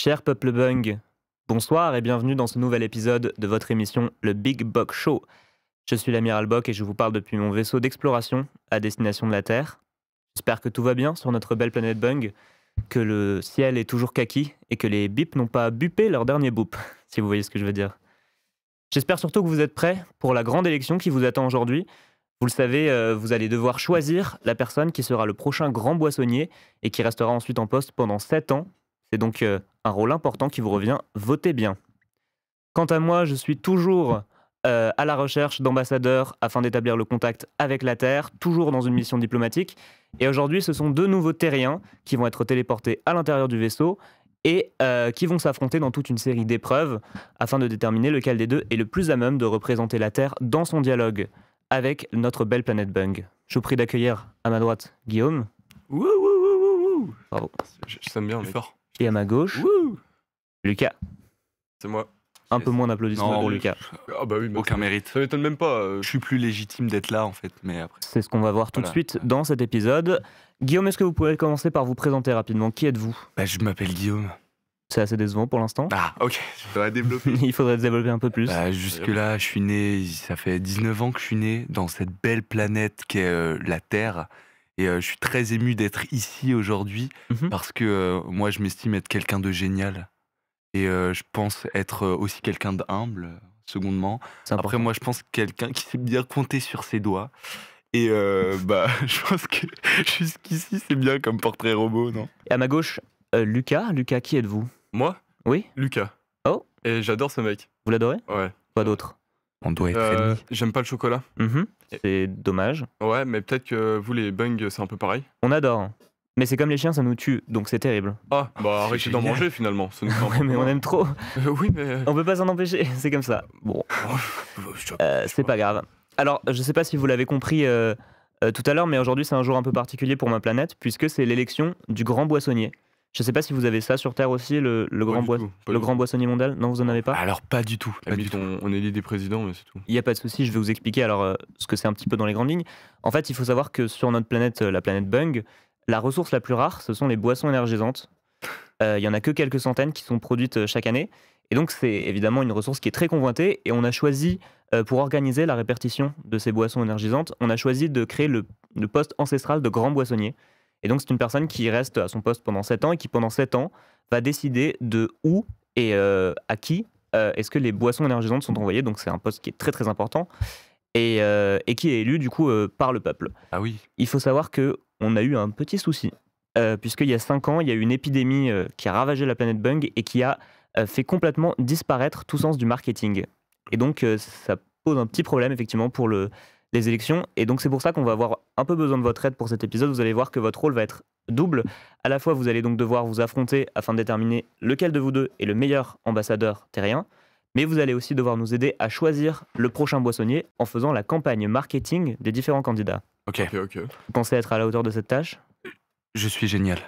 Cher peuple Bung, bonsoir et bienvenue dans ce nouvel épisode de votre émission Le Big Bok Show. Je suis l'amiral Bok et je vous parle depuis mon vaisseau d'exploration à destination de la Terre. J'espère que tout va bien sur notre belle planète Bung, que le ciel est toujours kaki et que les bips n'ont pas bupé leur dernier boop, si vous voyez ce que je veux dire. J'espère surtout que vous êtes prêts pour la grande élection qui vous attend aujourd'hui. Vous le savez, vous allez devoir choisir la personne qui sera le prochain grand boissonnier et qui restera ensuite en poste pendant 7 ans. C'est donc un rôle important qui vous revient, votez bien. Quant à moi, je suis toujours à la recherche d'ambassadeurs afin d'établir le contact avec la Terre, toujours dans une mission diplomatique. Et aujourd'hui, ce sont 2 nouveaux terriens qui vont être téléportés à l'intérieur du vaisseau et qui vont s'affronter dans toute une série d'épreuves afin de déterminer lequel des deux est le plus à même de représenter la Terre dans son dialogue avec notre belle planète Bung. Je vous prie d'accueillir à ma droite Guillaume. Wouh, wouh, wouh, wouh, wouh. Bravo. Je t'aime bien, mec. Fort. Et à ma gauche, Wouh. Lucas. C'est moi. Un peu moins d'applaudissements Non, pour oui. Lucas. Ah bah oui, mais Aucun mérite. ça m'étonne même pas. Je suis plus légitime d'être là en fait, mais après. C'est ce qu'on va voir tout de Voilà. suite dans cet épisode. Guillaume, est-ce que vous pouvez commencer par vous présenter rapidement? Qui êtes-vous? Bah, je m'appelle Guillaume. C'est assez décevant pour l'instant. Ah, ok. Je dois développer. Il faudrait se développer un peu plus. Bah, jusque-là, je suis né, ça fait 19 ans que je suis né dans cette belle planète qu'est la Terre. Et je suis très ému d'être ici aujourd'hui Mhm. parce que moi, je m'estime être quelqu'un de génial. Et je pense être aussi quelqu'un d'humble, secondement. C'est important. Après, moi, je pense quelqu'un qui sait bien compter sur ses doigts. Et bah, je pense que jusqu'ici, c'est bien comme portrait robot, non? Et à ma gauche, Lucas. Lucas, qui êtes-vous? Moi, Oui? Lucas. Oh. Et j'adore ce mec. Vous l'adorez? Ouais. Quoi d'autre? On doit être ennemis. J'aime pas le chocolat. Mhm. C'est dommage. Ouais, mais peut-être que vous, les bungs, c'est un peu pareil. On adore. Mais c'est comme les chiens, ça nous tue, donc c'est terrible. Ah, bah arrêtez d'en génial. manger finalement. Ça nous fait un Ouais, peu mais on peur. aime trop. Oui, mais. On peut pas s'en empêcher, c'est comme ça. Bon, c'est pas grave. Alors, je sais pas si vous l'avez compris tout à l'heure, mais aujourd'hui c'est un jour un peu particulier pour ma planète, puisque c'est l'élection du grand boissonnier. Je sais pas si vous avez ça sur Terre aussi, le grand boissonnier mondial. Non, vous en avez pas? Alors, pas du tout. Pas du tout. On élit des présidents, mais c'est tout. Il n'y a pas de souci, je vais vous expliquer alors ce que c'est un petit peu dans les grandes lignes. En fait, il faut savoir que sur notre planète, la planète Bung, la ressource la plus rare, ce sont les boissons énergisantes. Il y en a que quelques centaines qui sont produites chaque année. Et donc, c'est évidemment une ressource qui est très convoitée. Et on a choisi, pour organiser la répartition de ces boissons énergisantes, on a choisi de créer le poste ancestral de grand boissonnier. Et donc, c'est une personne qui reste à son poste pendant 7 ans et qui, pendant 7 ans, va décider de où et à qui est-ce que les boissons énergisantes sont envoyées. Donc, c'est un poste qui est très, très important et qui est élu, du coup, par le peuple. Ah oui. Il faut savoir qu'on a eu un petit souci, puisqu'il y a 5 ans, il y a eu une épidémie qui a ravagé la planète Bung et qui a fait complètement disparaître tout sens du marketing. Et donc, ça pose un petit problème, effectivement, pour les élections. Et donc, c'est pour ça qu'on va avoir un peu besoin de votre aide pour cet épisode. Vous allez voir que votre rôle va être double. À la fois, vous allez donc devoir vous affronter afin de déterminer lequel de vous deux est le meilleur ambassadeur terrien. Mais vous allez aussi devoir nous aider à choisir le prochain boissonnier en faisant la campagne marketing des différents candidats. Ok. Ok. Vous pensez être à la hauteur de cette tâche? Je suis génial.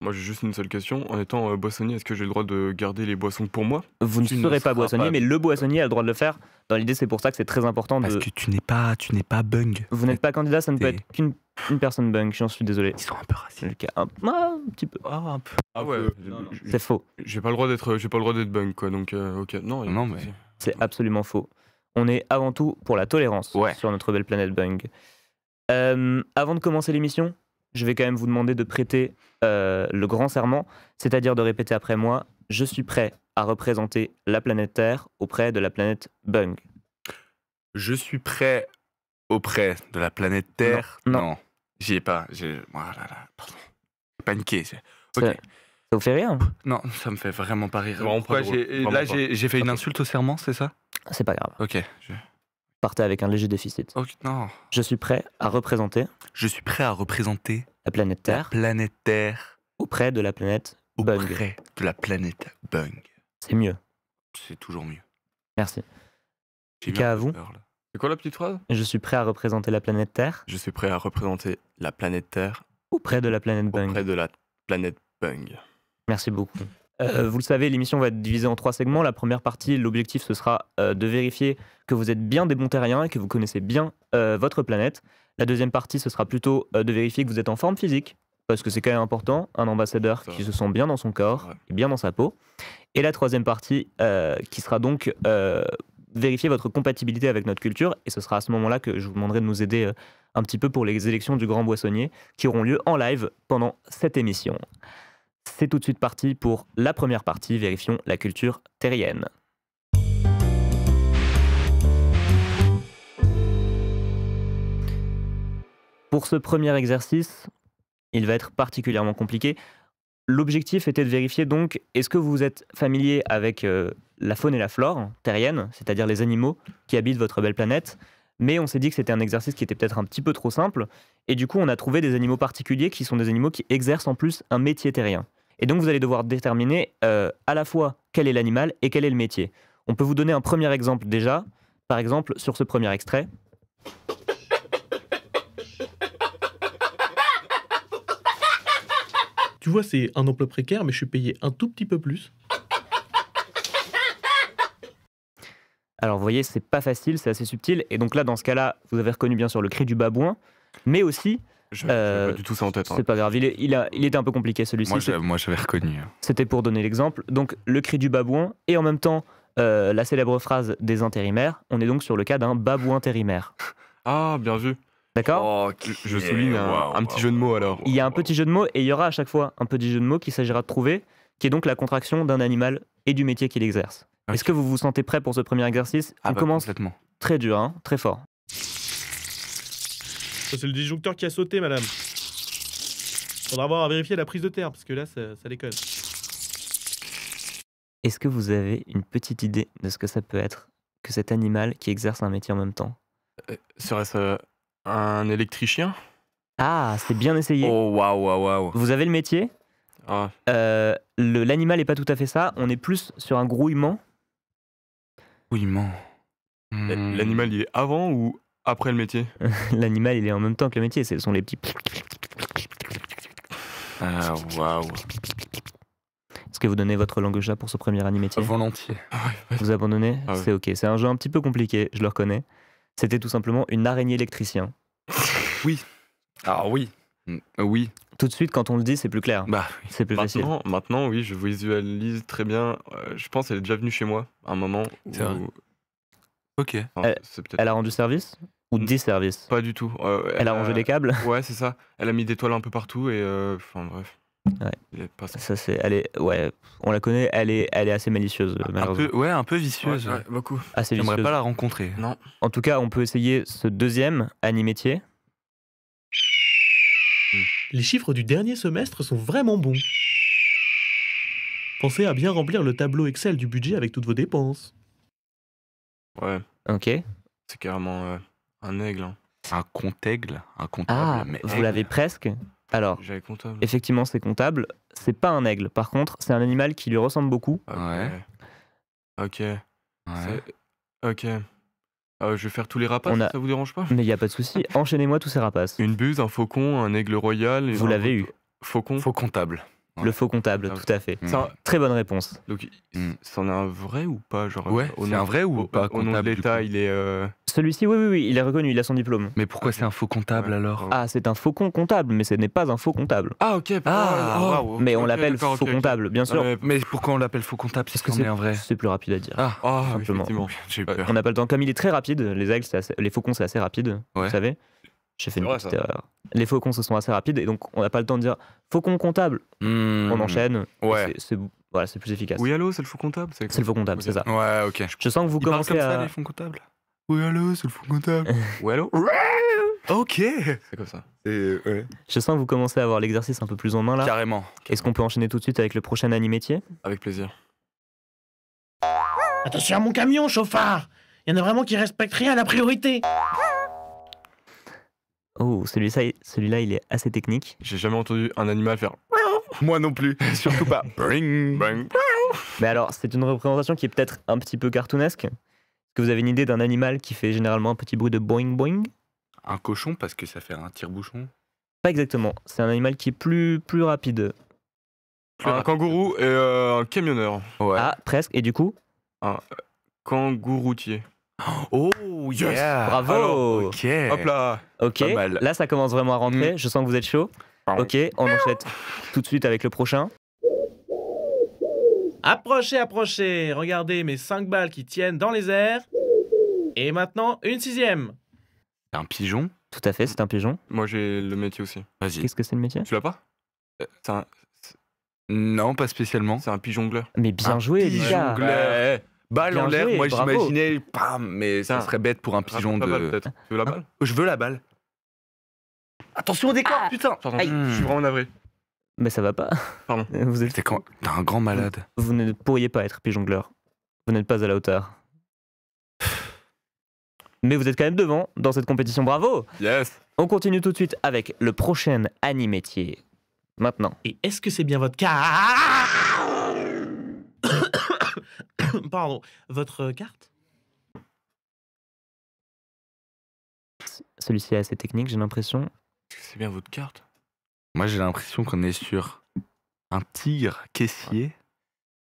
Moi, j'ai juste une seule question. En étant boissonnier, est-ce que j'ai le droit de garder les boissons pour moi? Vous ne Tu ne serez pas seras boissonnier, pas- mais le boissonnier a le droit de le faire. Dans l'idée, c'est pour ça que c'est très important Parce de... que tu n'es pas Bung. Vous n'êtes pas candidat, ça ne peut T'es- être qu'une personne Bung, j'en suis désolé. Ils sont un peu racistes. Lucas, un petit peu. Ah, un peu. Ah ouais. C'est faux. J'ai pas le droit d'être bung, quoi. Donc, ok. Non, Non, mais- C'est absolument faux. On est avant tout pour la tolérance Ouais. sur notre belle planète Bung. Avant de commencer l'émission, je vais quand même vous demander de prêter le grand serment, c'est-à-dire de répéter après moi « Je suis prêt à représenter la planète Terre auprès de la planète Bung ». Je suis prêt auprès de la planète Terre. Non. J'y ai pas. Voilà, pardon. J'ai paniqué. Ça, Ok. ça vous fait rire? Non, ça me fait vraiment pas rire. Vraiment pas Pourquoi drôle. Vraiment là, pas. j'ai fait une insulte au serment, c'est ça? C'est pas grave. Ok. Partez avec un léger déficit. Ok, non. Je suis prêt à représenter Je suis prêt à représenter la planète la Terre planète Terre auprès de la planète Bung. auprès de la planète Bung. C'est mieux. C'est toujours mieux. Merci. J'ai eu Lucas, un à peu vous. peur, là. C'est quoi la petite phrase? Je suis prêt à représenter la planète Terre Je suis prêt à représenter la planète Terre auprès de la planète Bung. auprès de la planète Bung. Merci beaucoup. Vous le savez, l'émission va être divisée en 3 segments. La première partie, l'objectif, ce sera de vérifier que vous êtes bien des bons terriens et que vous connaissez bien votre planète. La deuxième partie, ce sera plutôt de vérifier que vous êtes en forme physique, parce que c'est quand même important, un ambassadeur Ça qui va. se sent bien dans son corps Ouais. et bien dans sa peau. Et la troisième partie qui sera donc vérifier votre compatibilité avec notre culture. Et ce sera à ce moment-là que je vous demanderai de nous aider un petit peu pour les élections du Grand Boissonnier qui auront lieu en live pendant cette émission. C'est tout de suite parti pour la première partie, vérifions la culture terrienne. Pour ce premier exercice, il va être particulièrement compliqué. L'objectif était de vérifier donc, est-ce que vous êtes familier avec la faune et la flore terrienne, c'est-à-dire les animaux qui habitent votre belle planète, mais on s'est dit que c'était un exercice qui était peut-être un petit peu trop simple, et du coup on a trouvé des animaux particuliers qui sont des animaux qui exercent en plus un métier terrien. Et donc vous allez devoir déterminer à la fois quel est l'animal et quel est le métier. On peut vous donner un premier exemple déjà, par exemple sur ce premier extrait. Tu vois, c'est un emploi précaire, mais je suis payé un tout petit peu plus. Alors vous voyez, c'est pas facile, c'est assez subtil, et donc là dans ce cas-là, vous avez reconnu bien sûr le cri du babouin, mais aussi, J'avais pas du tout ça en tête. hein. c'est pas grave, il était un peu compliqué celui-ci. Moi, j'avais reconnu. C'était pour donner l'exemple. Donc le cri du babouin et en même temps la célèbre phrase des intérimaires. On est donc sur le cas d'un babouin intérimaire. Ah, bien vu. D'accord. Je souligne un petit jeu de mots alors. Il y a un petit jeu de mots et il y aura à chaque fois un petit jeu de mots qu'il s'agira de trouver, qui est donc la contraction d'un animal et du métier qu'il exerce. Ok. Est-ce que vous vous sentez prêt pour ce premier exercice? On commence Complètement. très dur, hein, très fort. Ça, c'est le disjoncteur qui a sauté, madame. Faudra avoir à vérifier la prise de terre, parce que là, ça déconne. Est-ce que vous avez une petite idée de ce que ça peut être que cet animal qui exerce un métier en même temps? Serait-ce un électricien? Ah, c'est bien essayé. Oh, waouh. Vous avez le métier? Ah, L'animal n'est pas tout à fait ça. On est plus sur un grouillement. Oui, man. l'animal il est avant ou après le métier? L'animal, il est en même temps que le métier. Ce sont les petits. Ah, waouh. Est-ce que vous donnez votre langue au chat pour ce premier animétier? Volontiers. Vous abandonnez? Ah ouais. C'est ok. C'est un jeu un petit peu compliqué, je le reconnais. C'était tout simplement une araignée électricien. Ah oui. Oui. Tout de suite, quand on le dit, c'est plus clair. Bah, C'est plus facile. Maintenant, oui, je visualise très bien. Je pense qu'elle est déjà venue chez moi à un moment. C'est vrai. ok. Enfin, c'est peut-être Elle a rendu service? Ou Mm. 10 services? pas du tout. Elle a rangé les câbles? Ouais, c'est ça. Elle a mis des toiles un peu partout et enfin bref. Ouais. Il est pas ça. Ça, ouais, on la connaît, elle est assez malicieuse, malheureusement. Un peu vicieuse. Ouais, beaucoup. Assez J'aimerais vicieuse. pas la rencontrer. Non. En tout cas, on peut essayer ce deuxième animétier. Les chiffres du dernier semestre sont vraiment bons. Pensez à bien remplir le tableau Excel du budget avec toutes vos dépenses. Ouais, Ok. c'est carrément un aigle. hein. Un comptable. Un comptable. Ah, mais vous l'avez presque. Alors, J'avais comptable. effectivement, c'est comptable. C'est pas un aigle. Par contre, c'est un animal qui lui ressemble beaucoup. Ok. Ouais. Ok. Je vais faire tous les rapaces, On a- ça vous dérange pas? Mais il n'y a pas de souci. Enchaînez-moi tous ces rapaces. Une buse, un faucon, un aigle royal. et Vous un l'avez eu. Faucon. Faux comptable. Le faux comptable, Ah, tout à fait. Ça- Très bonne réponse. Donc, Mm. c'en est un vrai ou pas genre, Ouais, au c'est nom- un vrai ou pas Au nom de comptable, du l'État, coup il est. Celui-ci, oui, il est reconnu, il a son diplôme. Mais pourquoi Ok. c'est un faux comptable Ouais. alors Ah, c'est un faucon comptable, mais ce n'est pas un faux comptable. Ah, ok. waouh, Mais on l'appelle faux comptable, bien sûr. Mais pourquoi on l'appelle faux comptable Parce si que c'en est un vrai c'est plus rapide à dire. Ah, Ah, Simplement. effectivement. j'ai eu Ouais. peur. On n'a pas le temps. Comme il est très rapide, les aigles, les faucons, c'est assez rapide, vous Ouais. savez. J'ai fait C'est une vrai, petite ça. erreur. Les faucons, ce sont assez rapides, et donc on n'a pas le temps de dire faucon comptable. On enchaîne. et Ouais. Voilà, c'est plus efficace. Oui, allô, c'est le faux comptable? C'est le faux comptable, Ok. c'est ça. Ouais, ok. Je sens que vous Ils parlent commencez comme ça, à. les faux comptables. Oui, allô, c'est le faux comptable. Oui, allô? Ok. C'est comme ça. Ouais. Je sens que vous commencez à avoir l'exercice un peu plus en main là. Carrément. Est-ce qu'on peut enchaîner tout de suite avec le prochain animétier? Avec plaisir. Attention à mon camion, chauffard! Il y en a vraiment qui respectent rien à la priorité. Oh, celui-là, il est assez technique. J'ai jamais entendu un animal faire. Moi non plus. Surtout pas. Bring. Bang. Mais alors, c'est une représentation qui est peut-être un petit peu cartoonesque. Est-ce que vous avez une idée d'un animal qui fait généralement un petit bruit de boing boing? Un cochon parce que ça fait un tire-bouchon. Pas exactement. C'est un animal qui est plus rapide. Un kangourou et un camionneur. Ouais. Ah, presque. Et du coup? Kangouroutier. Oh, Yes. yeah. Bravo. Alors, ok. Hop là. Ok. Pas mal. Là, ça commence vraiment à rentrer. Je sens que vous êtes chaud. Ok, on enchaîne tout de suite avec le prochain. Approchez, approchez. Regardez mes 5 balles qui tiennent dans les airs. Et maintenant, une 6e. Un pigeon. Tout à fait, c'est un pigeon. Moi, j'ai le métier aussi. Vas-y. Qu'est-ce que c'est le métier? Tu l'as pas? C'est un, Non, pas spécialement. c'est un pigeongleur. Mais bien Un joué, Lucas. pigeongleur. Balle Bien en l'air, joué, moi bravo. j'imaginais, pam, mais ça Tiens, serait bête pour un pigeon Raconte la de. balle, peut-être. Tu veux la balle? Je veux la balle. Attention au décor, putain. Pardon, Aïe. je suis vraiment navré. Mais ça va pas. Pardon. Vous êtes... T'es un grand malade. Vous ne pourriez pas être pigeongleur. Vous n'êtes pas à la hauteur. Mais vous êtes quand même devant dans cette compétition, bravo! Yes. On continue tout de suite avec le prochain animétier. Maintenant. Et est-ce que c'est bien votre carte? Pardon, votre carte? Celui-ci est assez technique, j'ai l'impression. Est-ce que c'est bien votre carte? Moi j'ai l'impression qu'on est sur un tigre caissier.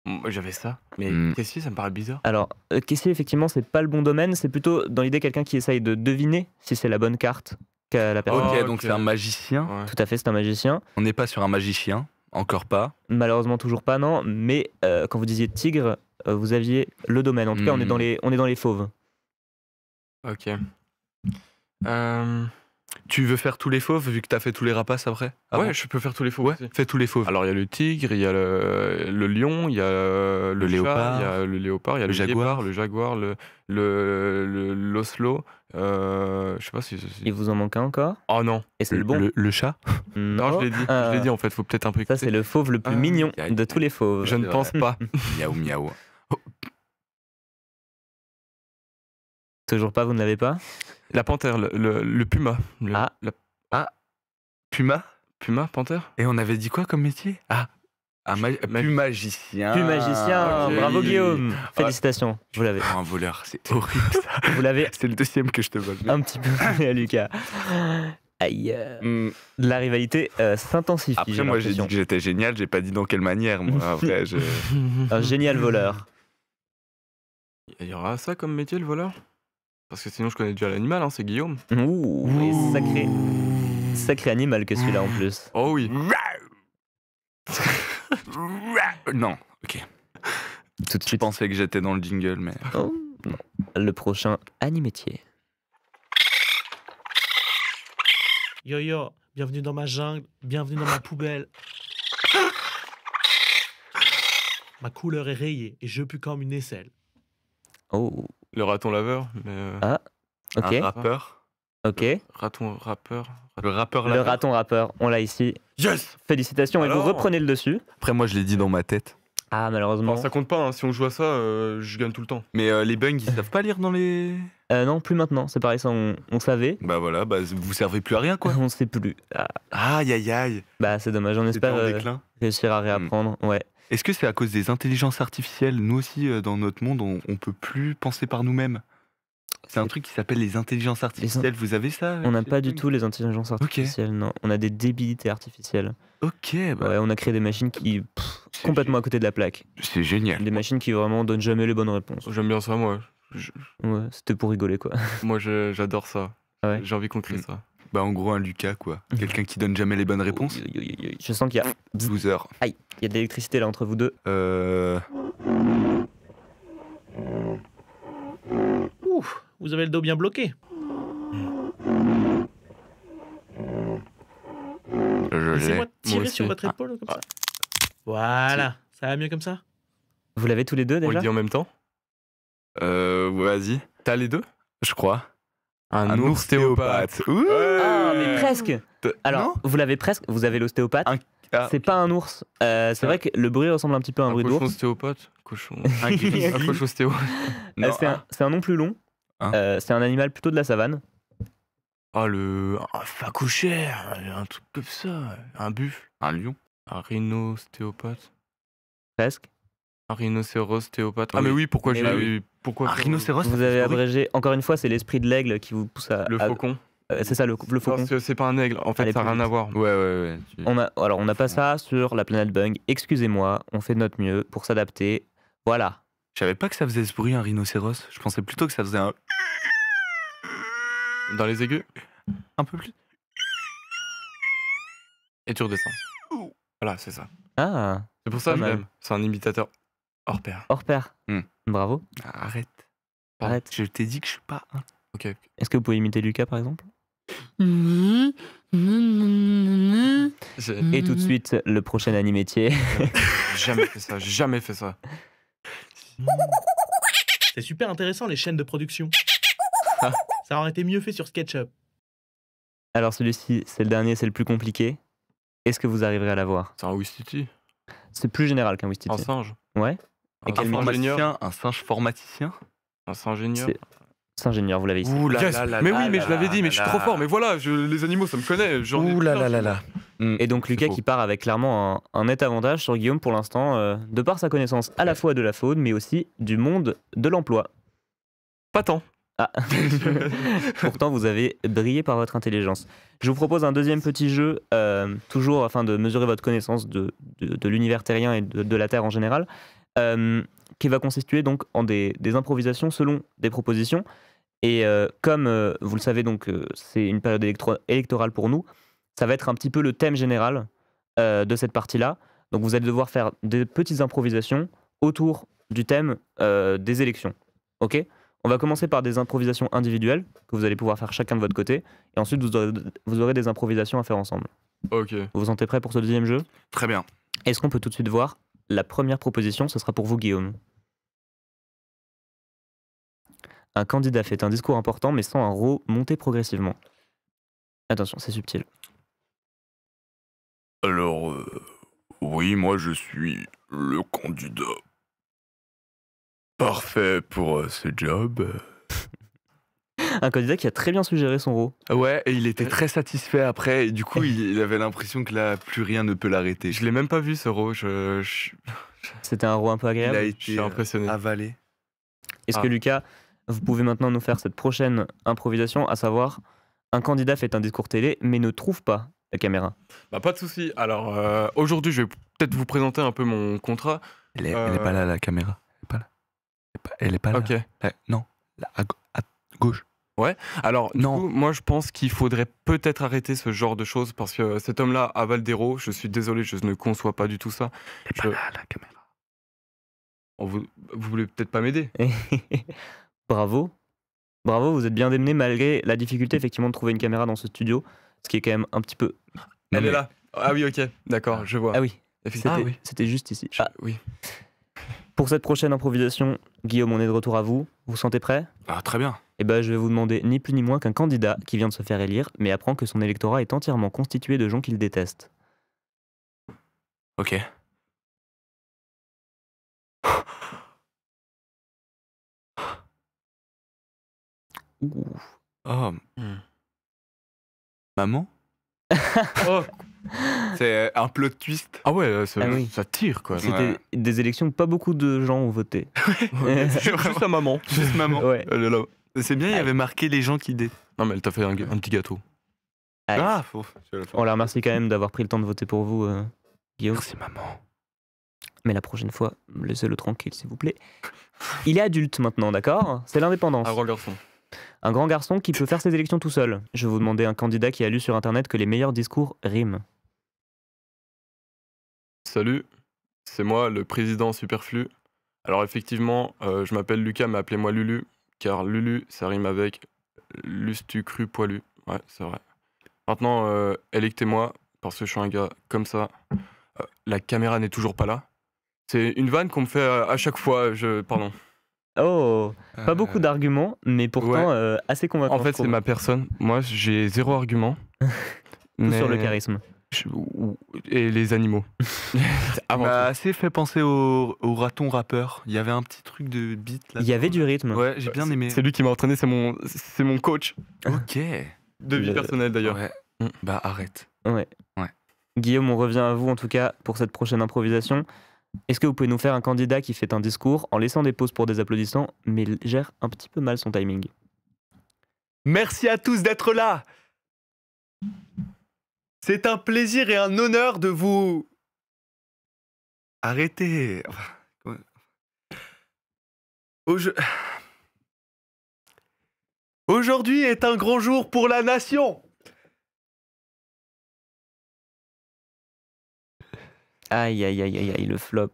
Moi, j'avais ça. Mais Hmm. caissier, ça me paraît bizarre. Alors, caissier, effectivement, c'est pas le bon domaine. C'est plutôt dans l'idée quelqu'un qui essaye de deviner si c'est la bonne carte qu'a la personne. Ok, ok. donc c'est un magicien. Ouais. Tout à fait, c'est un magicien. On n'est pas sur un magicien, encore pas. Malheureusement, toujours pas, non. Mais quand vous disiez tigre, vous aviez le domaine. En tout cas, on est dans les fauves. Ok. Tu veux faire tous les fauves vu que t'as fait tous les rapaces après? Avant Ouais, je peux faire tous les faux. Ouais, aussi. fais tous les fauves. Alors, il y a le tigre, il y a le lion, il y a le chat, léopard, il y a le léopard, il y a le le jaguar. guépard, le jaguar, l'oslo. Je sais pas si. Il vous en manque un encore. Oh non. Et c'est le bon. Le chat? Non, je l'ai dit. Je l'ai dit en fait. Faut peut-être un peu Ça, écouter. c'est le fauve le plus Ah, mignon aïe, de tous les fauves. Je ne C'est pense vrai. pas. Miaou miaou. Toujours pas, vous ne l'avez pas? La panthère, le puma. Ah. Puma? Puma, panthère. Et on avait dit quoi comme métier? Ah, magicien. Plus magicien, ok. bravo Guillaume. Félicitations, vous l'avez. Oh, un voleur, c'est horrible ça. Vous l'avez C'est le deuxième que je te vole. un petit peu fait à Lucas. Aïe. La rivalité s'intensifie. Après, moi j'ai dit que j'étais génial, j'ai pas dit dans quelle manière. Moi, après, Un génial voleur. Il y aura ça comme métier, le voleur? Parce que sinon, je connais déjà l'animal, hein, c'est Guillaume. Ouh, et sacré animal que celui-là en plus. Oh oui. Non, ok. Tout de Je suite. pensais que j'étais dans le jingle, mais. Oh, non. Le prochain animétier. Yo yo, bienvenue dans ma jungle, bienvenue dans ma poubelle. Ma couleur est rayée et je pue comme une aisselle. Oh, Le raton laveur, mais. ok, Un rappeur. ok. Raton rappeur. Le rappeur Le là. raton rappeur, on l'a ici. Yes. Félicitations, et vous Alors reprenez le dessus. Après, moi je l'ai dit dans ma tête. Ah, malheureusement. Ça compte pas, hein. Si on joue à ça, je gagne tout le temps. Mais les bugs, ils savent pas lire dans les. Non, plus maintenant, c'est pareil, ça on savait. Bah voilà, bah vous servez plus à rien quoi. On sait plus. Ah, Aïe aïe aïe. bah, c'est dommage, on C'était espère en déclin. réussir à réapprendre. Ouais. Est-ce que c'est à cause des intelligences artificielles? Nous aussi, dans notre monde, on peut plus penser par nous-mêmes. C'est un truc qui s'appelle les intelligences artificielles. Vous avez ça? On n'a chez pas les du bugs tout les intelligences artificielles, non. On a des débilités artificielles. Ok, bah Ouais, on a créé des machines qui c'est complètement à côté de la plaque. c'est génial. Des machines qui vraiment donnent jamais les bonnes réponses. J'aime bien ça, moi. Ouais, c'était pour rigoler quoi. Moi, j'adore ça. Ah ouais. J'ai envie qu'on crée Mm. ça. Bah en gros un Lucas quoi. Quelqu'un qui donne jamais les bonnes réponses. Je sens qu'il y a, Loser. il y a de l'électricité là entre vous deux. Ouf, vous avez le dos bien bloqué. Je l'ai. Laissez-moi tirer aussi. sur votre épaule comme ça. Voilà, ça va mieux comme ça? Vous l'avez tous les deux On déjà? le dit en même temps? Vas-y. T'as les deux? Je crois. Un ostéopathe. Ouh. Ah, mais presque. Alors, Non vous l'avez presque, vous avez l'ostéopathe. Ah. C'est pas un ours. C'est vrai que le bruit ressemble un petit peu à un bruit cochon d'ours. ostéopathe. Cochon. Un gris. Un cochon ostéo. Non, C'est un nom plus long. Hein C'est un animal plutôt de la savane. Ah, un phacochère. Un truc comme ça. Un buffle. un lion. Un rhinostéopathe. Presque. Un rhinocéros-stéopathe. Ah, Oui. mais oui, pourquoi Mais j'ai. Pourquoi Un rhinocéros. ça Vous fait avez ce bruit. abrégé. Encore une fois, c'est l'esprit de l'aigle qui vous pousse à. Le faucon. C'est ça, le faucon. Non, c'est pas un aigle. En fait, Allez, ça n'a plus rien à vite. voir. Ouais. On n'a pas ça sur la planète Bung. Excusez-moi, on fait de notre mieux pour s'adapter. Voilà. Je savais pas que ça faisait ce bruit un rhinocéros. Je pensais plutôt que ça faisait Dans les aigus? un peu plus. Et tu redescends. Voilà, c'est ça. Ah, C'est pour ça Pas que je mal. l'aime. C'est un imitateur hors pair. hors pair. Hmm. Bravo. Arrête. Pardon. Arrête. Je t'ai dit que je suis pas un. Ok. Est-ce que vous pouvez imiter Lucas, par exemple? J'ai Et tout de suite, le prochain animétier. jamais fait ça. J'ai jamais fait ça. C'est super intéressant les chaînes de production. Ah. Ça aurait été mieux fait sur SketchUp. Alors celui-ci, c'est le dernier, c'est le plus compliqué. Est-ce que vous arriverez à l'avoir? C'est un Wistiti. C'est plus général qu'un Un Wistiti. singe. Ouais. Un quel singe ingénieur. Formaticien, un singe formaticien. Un singe ingénieur. C'est ingénieur, vous l'avez ici. Ouh là Yes. là là Mais là oui, mais là je l'avais dit, mais là je suis là. trop fort. Mais voilà, les animaux, ça me connaît. J'en ai Ouh là plein. là là là. Et donc C'est Lucas faux. qui part avec clairement un net avantage sur Guillaume pour l'instant, de par sa connaissance à la fois de la faune, mais aussi du monde de l'emploi. Pas tant. Ah. Pourtant, vous avez brillé par votre intelligence. Je vous propose un deuxième petit jeu, toujours afin de mesurer votre connaissance de l'univers terrien et de la Terre en général, qui va constituer donc en des improvisations selon des propositions. Et comme vous le savez, donc c'est une période électorale pour nous, ça va être un petit peu le thème général de cette partie-là. Donc vous allez devoir faire des petites improvisations autour du thème des élections. Ok ? On va commencer par des improvisations individuelles que vous allez pouvoir faire chacun de votre côté. Et ensuite, vous aurez des improvisations à faire ensemble. Ok. Vous vous sentez prêts pour ce deuxième jeu? Très bien. Est-ce qu'on peut tout de suite voir la première proposition? Ce sera pour vous, Guillaume. Un candidat fait un discours important mais sans un rho monter progressivement. Attention, c'est subtil. Alors, oui, moi je suis le candidat parfait pour ce job. Un candidat qui a très bien suggéré son rho. Ouais, et il était très satisfait après, et du coup, il avait l'impression que là, plus rien ne peut l'arrêter. Je l'ai même pas vu ce rôle. C'était un rho un peu Il a agréable. Je été suis impressionné. avalé. Est-ce Ah. que Lucas, vous pouvez maintenant nous faire cette prochaine improvisation, à savoir un candidat fait un discours télé mais ne trouve pas la caméra. Bah, pas de souci. Alors, aujourd'hui, je vais peut-être vous présenter un peu mon contrat. Elle est pas là, la caméra. Elle est pas là. Elle est pas là. Ok. Non, là, à gauche. Alors, du Non. coup, moi, je pense qu'il faudrait peut-être arrêter ce genre de choses parce que cet homme-là avale des rots. Je suis désolé, je ne conçois pas du tout ça. Elle est pas là, la caméra. Vous voulez peut-être pas m'aider? Bravo. Bravo, vous êtes bien démené malgré la difficulté effectivement de trouver une caméra dans ce studio, ce qui est quand même un petit peu... Elle est là. Ah oui, ok. D'accord, je vois. Ah oui, Effectivement. c'était juste ici. Je- oui. Pour cette prochaine improvisation, Guillaume, on est de retour à vous. Vous vous sentez prêt? Ah, très bien. Eh ben, je vais vous demander ni plus ni moins qu'un candidat qui vient de se faire élire, mais apprend que son électorat est entièrement constitué de gens qu'il déteste. Ok. Ouh. Oh, Hmm. maman? Oh. C'est un plot twist. Ah ouais, Ah oui. ça tire quoi. C'était des élections où pas beaucoup de gens ont voté. Juste sa maman. Juste maman. Ouais. Elle est là. C'est bien, il y avait marqué les gens qui détestent. Non, mais elle t'a fait un petit gâteau. Aïe. Ah, faut. je vais le faire. On la remercie quand même d'avoir pris le temps de voter pour vous, Guillaume. Merci maman. Mais la prochaine fois, laissez-le tranquille, s'il vous plaît. Il est adulte maintenant, d'accord? C'est l'indépendance. Un grand garçon. Un grand garçon qui peut faire ses élections tout seul. Je vais vous demander un candidat qui a lu sur Internet que les meilleurs discours riment. Salut, c'est moi, le président superflu. Alors effectivement, je m'appelle Lucas, mais appelez-moi Lulu, car Lulu, ça rime avec lustu cru poilu. Ouais, c'est vrai. Maintenant, électez-moi, parce que je suis un gars comme ça. La caméra n'est toujours pas là. C'est une vanne qu'on me fait à chaque fois. Pardon. Oh, pas beaucoup d'arguments, mais pourtant assez convaincant. En fait, c'est ma personne. Moi, j'ai zéro argument. Tout sur le charisme. Et les animaux. Avant m'a tout. assez fait penser au raton rappeur. Il y avait un petit truc de beat là. Il y avait du rythme. Ouais, j'ai bien aimé. C'est lui qui m'a entraîné, c'est mon coach Ok. de vie Le- personnelle d'ailleurs. Ouais. Mm. Bah arrête. Ouais. Ouais. Guillaume, on revient à vous en tout cas pour cette prochaine improvisation. Est-ce que vous pouvez nous faire un candidat qui fait un discours en laissant des pauses pour des applaudissements, mais il gère un petit peu mal son timing? Merci à tous d'être là. C'est un plaisir et un honneur de vous... Arrêtez. Aujourd'hui est un grand jour pour la nation. Aïe, aïe, aïe, aïe, aïe, le flop.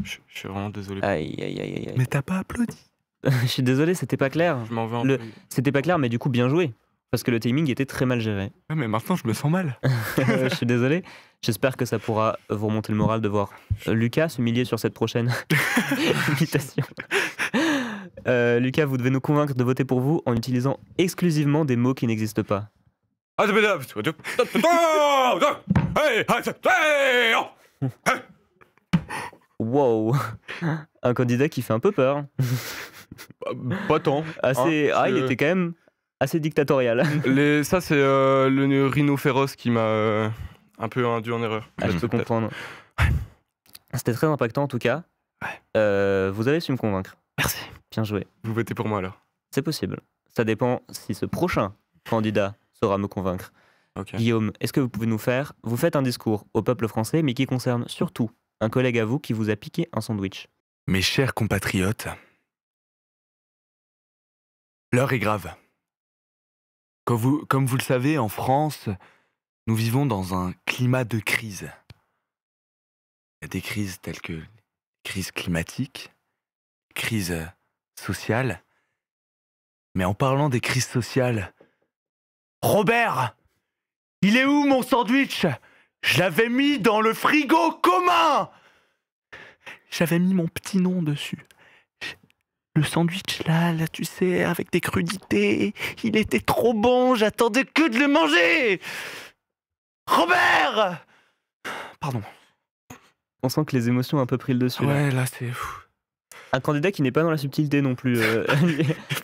Je suis vraiment désolé. Aïe, aïe, aïe, aïe, aïe. Mais t'as pas applaudi. Je suis désolé, c'était pas clair. Je m'en veux un Le- peu. C'était pas clair, mais du coup, bien joué. Parce que le timing était très mal géré. Ouais, mais maintenant, je me sens mal. Je suis désolé. J'espère que ça pourra vous remonter le moral de voir Lucas s'humilier sur cette prochaine imitation. Lucas, vous devez nous convaincre de voter pour vous en utilisant exclusivement des mots qui n'existent pas. Wow. Un candidat qui fait un peu peur. Pas tant. Assez... Hein, il était quand même assez dictatorial. Ça, c'est le rhino féroce qui m'a un peu induit en erreur. Je peux Peut-être. comprendre. C'était très impactant en tout cas. Vous avez su me convaincre. Merci. Bien joué. Vous votez pour moi alors. C'est possible. Ça dépend si ce prochain candidat saura me convaincre. Ok. Guillaume, est-ce que vous pouvez vous faites un discours au peuple français, mais qui concerne surtout un collègue à vous qui vous a piqué un sandwich. Mes chers compatriotes, l'heure est grave. Comme vous le savez, en France, nous vivons dans un climat de crise. Il y a des crises telles que crise climatique, crise sociale. Mais en parlant des crises sociales, Robert, il est où mon sandwich? Je l'avais mis dans le frigo commun. J'avais mis mon petit nom dessus. Le sandwich là, tu sais, avec des crudités, il était trop bon, j'attendais que de le manger. Robert! Pardon. On sent que les émotions ont un peu pris le dessus. Là. Ouais, là c'est... Un candidat qui n'est pas dans la subtilité non plus.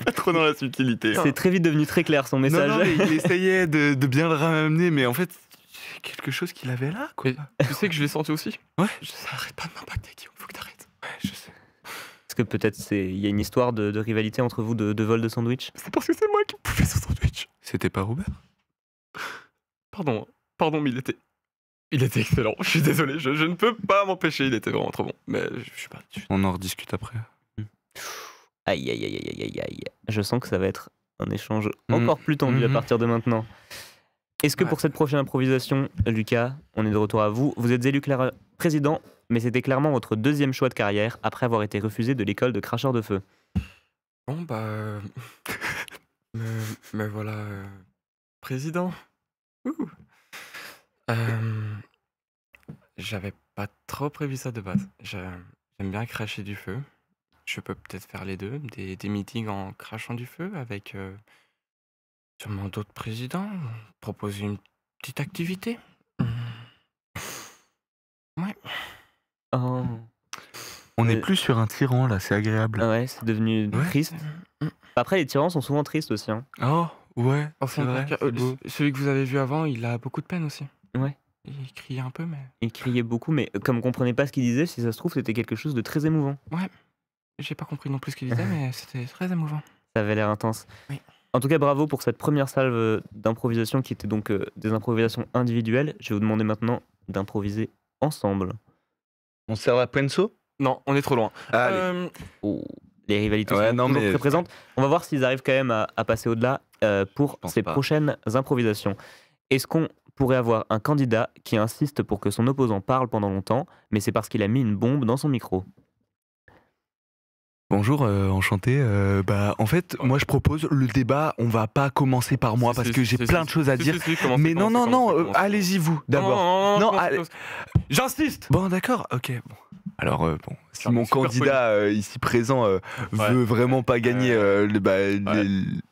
Pas trop dans la subtilité. C'est très vite devenu très clair son message. Non, mais il essayait de bien le ramener, mais en fait, c'est quelque chose qu'il avait là, quoi. Mais tu sais que je l'ai senti aussi. Ouais. Ça arrête pas de m'impacter, Guillaume. Faut que t'arrêtes. Ouais, je sais. Parce que peut-être il y a une histoire de rivalité entre vous de vol de sandwich. C'est parce que c'est moi qui pouvais ce sandwich. C'était pas Robert? Pardon, mais il était excellent. Je suis désolé, je ne peux pas m'empêcher. Il était vraiment trop bon. Mais je suis pas. On en rediscute après. Aïe, aïe, aïe, aïe, aïe, aïe. Je sens que ça va être un échange encore plus tendu à partir de maintenant. Est-ce que pour cette prochaine improvisation, Lucas, on est de retour à vous. Vous êtes élu président, mais c'était clairement votre deuxième choix de carrière après avoir été refusé de l'école de cracheurs de feu. Bon, bah. mais voilà. Président. Ouh. J'avais pas trop prévu ça de base. J'aime bien cracher du feu. Je peux peut-être faire les deux. Des meetings en crachant du feu avec sûrement d'autres présidents. Proposer une petite activité. Ouais. Oh. On n'est plus sur un tyran là, c'est agréable. Ah ouais, c'est devenu triste. Après, les tyrans sont souvent tristes aussi. Hein. Oh, ouais, Au c'est fond, vrai. c'est beau. celui que vous avez vu avant, il a beaucoup de peine aussi. Ouais. Il criait un peu, mais. Il criait beaucoup, mais comme on comprenait pas ce qu'il disait, si ça se trouve, c'était quelque chose de très émouvant. J'ai pas compris non plus ce qu'il disait, mais c'était très émouvant. Ça avait l'air intense. Oui. En tout cas, bravo pour cette première salve d'improvisation qui était donc des improvisations individuelles. Je vais vous demander maintenant d'improviser ensemble. On sert la Penso? Non, on est trop loin. Allez. Oh, les rivalités Ouais, sont non, toujours mais- très présentes. On va voir s'ils arrivent quand même à passer au-delà pour pense ces pas. prochaines improvisations. Est-ce qu'on pourrait avoir un candidat qui insiste pour que son opposant parle pendant longtemps, mais c'est parce qu'il a mis une bombe dans son micro? Bonjour, enchanté. En fait, moi je propose le débat, on va pas commencer par moi parce que j'ai plein de choses à dire. Mais non, allez-y vous d'abord. Non, allez. J'insiste. Bon, d'accord, ok. Bon. Alors, si Ah, mon super candidat ici présent veut vraiment pas gagner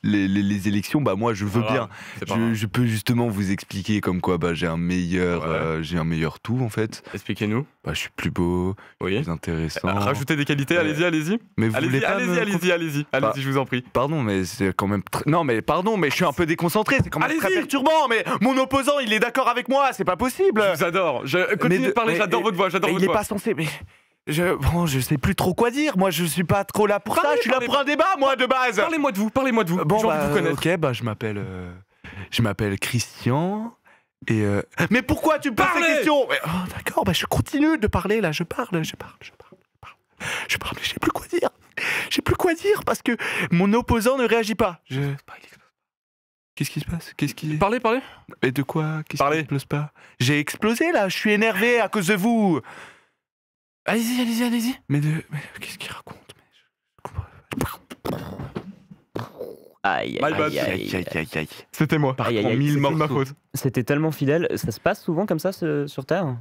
les élections, bah moi je veux bien. Je peux justement vous expliquer comme quoi j'ai un meilleur tout en fait. Expliquez-nous. Bah, je suis plus beau, Oui. plus intéressant. Rajoutez des qualités, allez-y. Mais vous voulez pas me... Allez-y, je vous en prie. Pardon, mais c'est quand même... Non, mais pardon, mais je suis un peu déconcentré, c'est quand même très Allez-y. perturbant, mais mon opposant, il est d'accord avec moi, c'est pas possible. Je vous adore. Continuez de parler, j'adore votre voix, Il est pas censé, mais... je sais plus trop quoi dire, moi je suis pas trop là pour ça, je suis là pour un débat, moi, de base. Parlez-moi de vous. Bon, J'ai envie de vous connaître. ok, je m'appelle Christian, et... Mais pourquoi tu me poses ces Parlez. questions? D'accord, je continue de parler, là, je parle, mais j'ai plus quoi dire. J'ai plus quoi dire parce que mon opposant ne réagit pas. Qu'est-ce qui se passe? Qu'est-ce qui... Parlez. Et de quoi? Qu'est-ce qui Parlez. n'explose pas? J'ai explosé là, je suis énervé à cause de vous. Allez-y. Mais qu'est-ce qu'il raconte? Aïe, My bad. Aïe. C'était moi. Aïe, aïe, Par aïe. 1000 C'est morceaux. ma faute. C'était tellement fidèle. Ça se passe souvent comme ça sur Terre?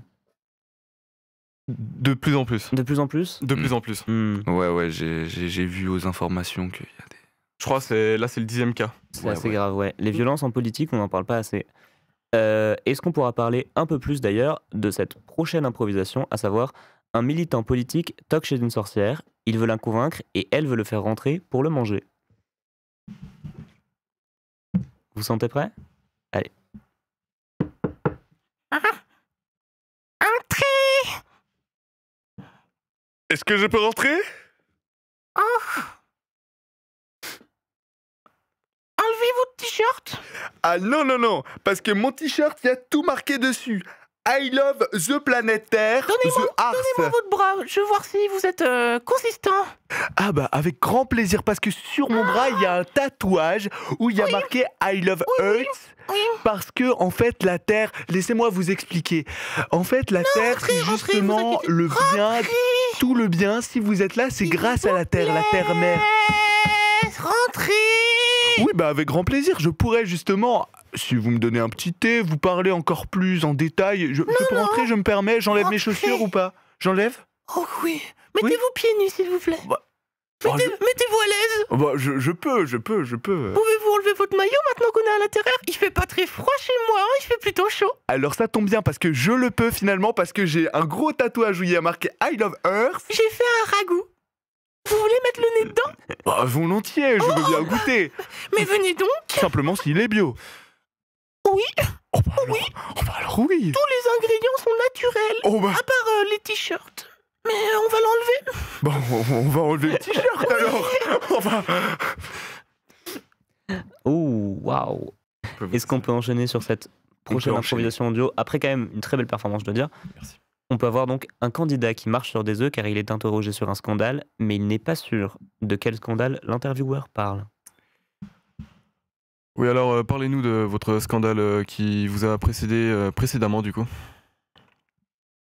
De plus en plus. De plus en plus? De plus en plus. Ouais, j'ai vu aux informations qu'il y a des... Je crois que là, c'est le 10e cas. C'est Ouais, assez ouais. grave, ouais. Les violences en politique, on n'en parle pas assez. Est-ce qu'on pourra parler un peu plus d'ailleurs de cette prochaine improvisation, à savoir un militant politique toque chez une sorcière, il veut la convaincre et elle veut le faire rentrer pour le manger. Vous sentez prêt? Allez. Entrez! Est-ce que je peux rentrer? Enlevez votre t-shirt. Ah non, parce que mon t-shirt, il y a tout marqué dessus. I love the planet Terre, Donnez-moi the Earth. votre bras. Je veux voir si vous êtes consistant. Ah bah avec grand plaisir, parce que sur mon bras, il y a un tatouage où il y a marqué I love Earth. Oui. Parce que, en fait, la Terre, laissez-moi vous expliquer. En fait, la Terre, c'est rentrez, justement vous inquiétez- le bien, tout le bien. Si vous êtes là, c'est grâce à la Terre mère. Rentrez. Oui, bah avec grand plaisir. Je pourrais justement, si vous me donnez un petit thé, vous parler encore plus en détail. Je peux rentrer, je me permets, j'enlève mes Rentrez. chaussures ou pas? J'enlève? Oh oui. Mettez-vous pieds nus, s'il vous plaît. Bah, oh, Mettez-vous à l'aise. bah, je peux. Pouvez-vous enlever votre maillot maintenant qu'on est à l'intérieur? Il fait pas très froid chez moi, hein, il fait plutôt chaud. Alors ça tombe bien parce que je le peux finalement, parce que j'ai un gros tatouage où il y a marqué I love Earth. J'ai fait un ragoût. Vous voulez mettre le nez dedans? Bah, volontiers, je veux bien goûter. Mais venez donc. Simplement s'il est bio. Oui. Oh bah alors oui. Tous les ingrédients sont naturels. Oh bah, À part les t-shirts. Mais on va l'enlever. bon, on va enlever le t-shirt alors. On va... Oh, waouh! Est-ce qu'on peut enchaîner sur cette prochaine enchaîner. improvisation audio? Après quand même une très belle performance, je dois dire. Merci. On peut avoir donc un candidat qui marche sur des œufs car il est interrogé sur un scandale, mais il n'est pas sûr de quel scandale l'intervieweur parle. Oui, alors parlez-nous de votre scandale qui vous a précédé précédemment, du coup.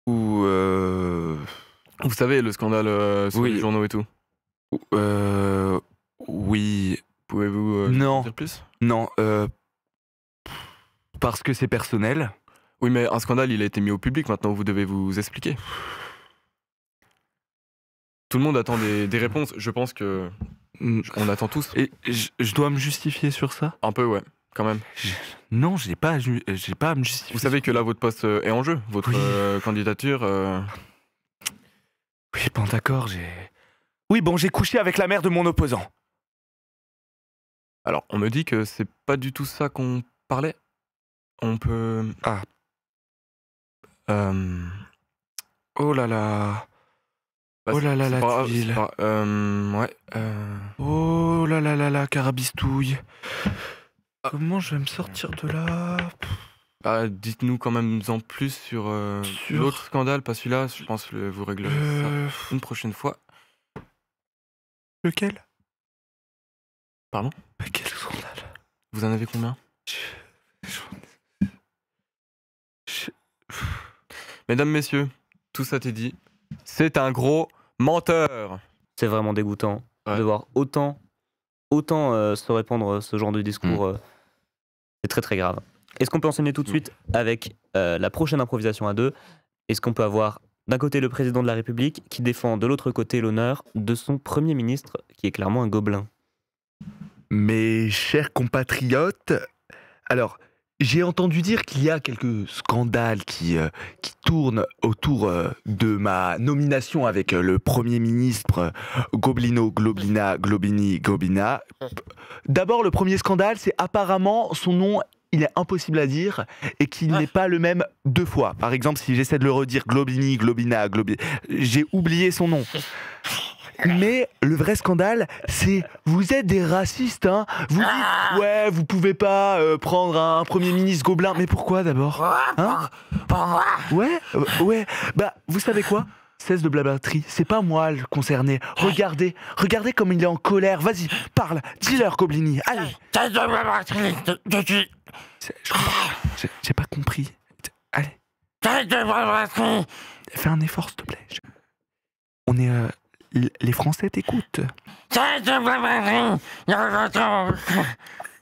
Ou Vous savez, le scandale sur Oui. les journaux et tout. oui, Pouvez-vous Non. en dire plus? non, parce que c'est personnel. Oui, mais un scandale, il a été mis au public, maintenant vous devez vous expliquer. Tout le monde attend des réponses, je pense que on attend tous. Et je dois me justifier sur ça? Un peu, ouais, quand même. Non, j'ai pas à me justifier. Vous savez que là, votre poste est en jeu, votre Oui. candidature. Oui, bon, d'accord, Oui, bon, j'ai couché avec la mère de mon opposant. Alors, on me dit que c'est pas du tout ça qu'on parlait. On peut. Ah. Euh, Oh là là. bah, Oh là là, c'est la pas grave, tuile. c'est pas- ouais. Oh là là là là, carabistouille. Comment je vais me sortir de là? Bah, dites-nous quand même en plus sur Sur- l'autre scandale, pas celui-là. Je pense que vous réglerez ça une prochaine fois. Lequel? Pardon? Mais quel scandale? Vous en avez combien? Mesdames, messieurs, tout ça t'est dit. C'est un gros menteur. C'est vraiment dégoûtant Ouais. de voir autant se répandre ce genre de discours. C'est très très grave. Est-ce qu'on peut enchaîner tout de suite avec la prochaine improvisation à deux? Est-ce qu'on peut avoir d'un côté le président de la République qui défend de l'autre côté l'honneur de son Premier ministre qui est clairement un gobelin? Mes chers compatriotes, alors, j'ai entendu dire qu'il y a quelques scandales qui tournent autour de ma nomination avec le Premier ministre Goblino, Globina, Globini, Gobina. D'abord, le premier scandale, c'est apparemment son nom, il est impossible à dire et qu'il n'est pas le même deux fois. Par exemple, si j'essaie de le redire, Globini, Globina, Globini, j'ai oublié son nom. Mais le vrai scandale, c'est vous êtes des racistes, hein. Vous dites, ouais, vous pouvez pas prendre un Premier ministre gobelin. Mais pourquoi d'abord? Hein? Ouais, ouais. Bah, vous savez quoi? cesse de blablaterie. C'est pas moi le concerné. Regardez comme il est en colère. Vas-y, parle. Dis-leur, Goblini. Allez. J'ai pas compris. Allez. Fais un effort, s'il te plaît. On est... les Français t'écoutent.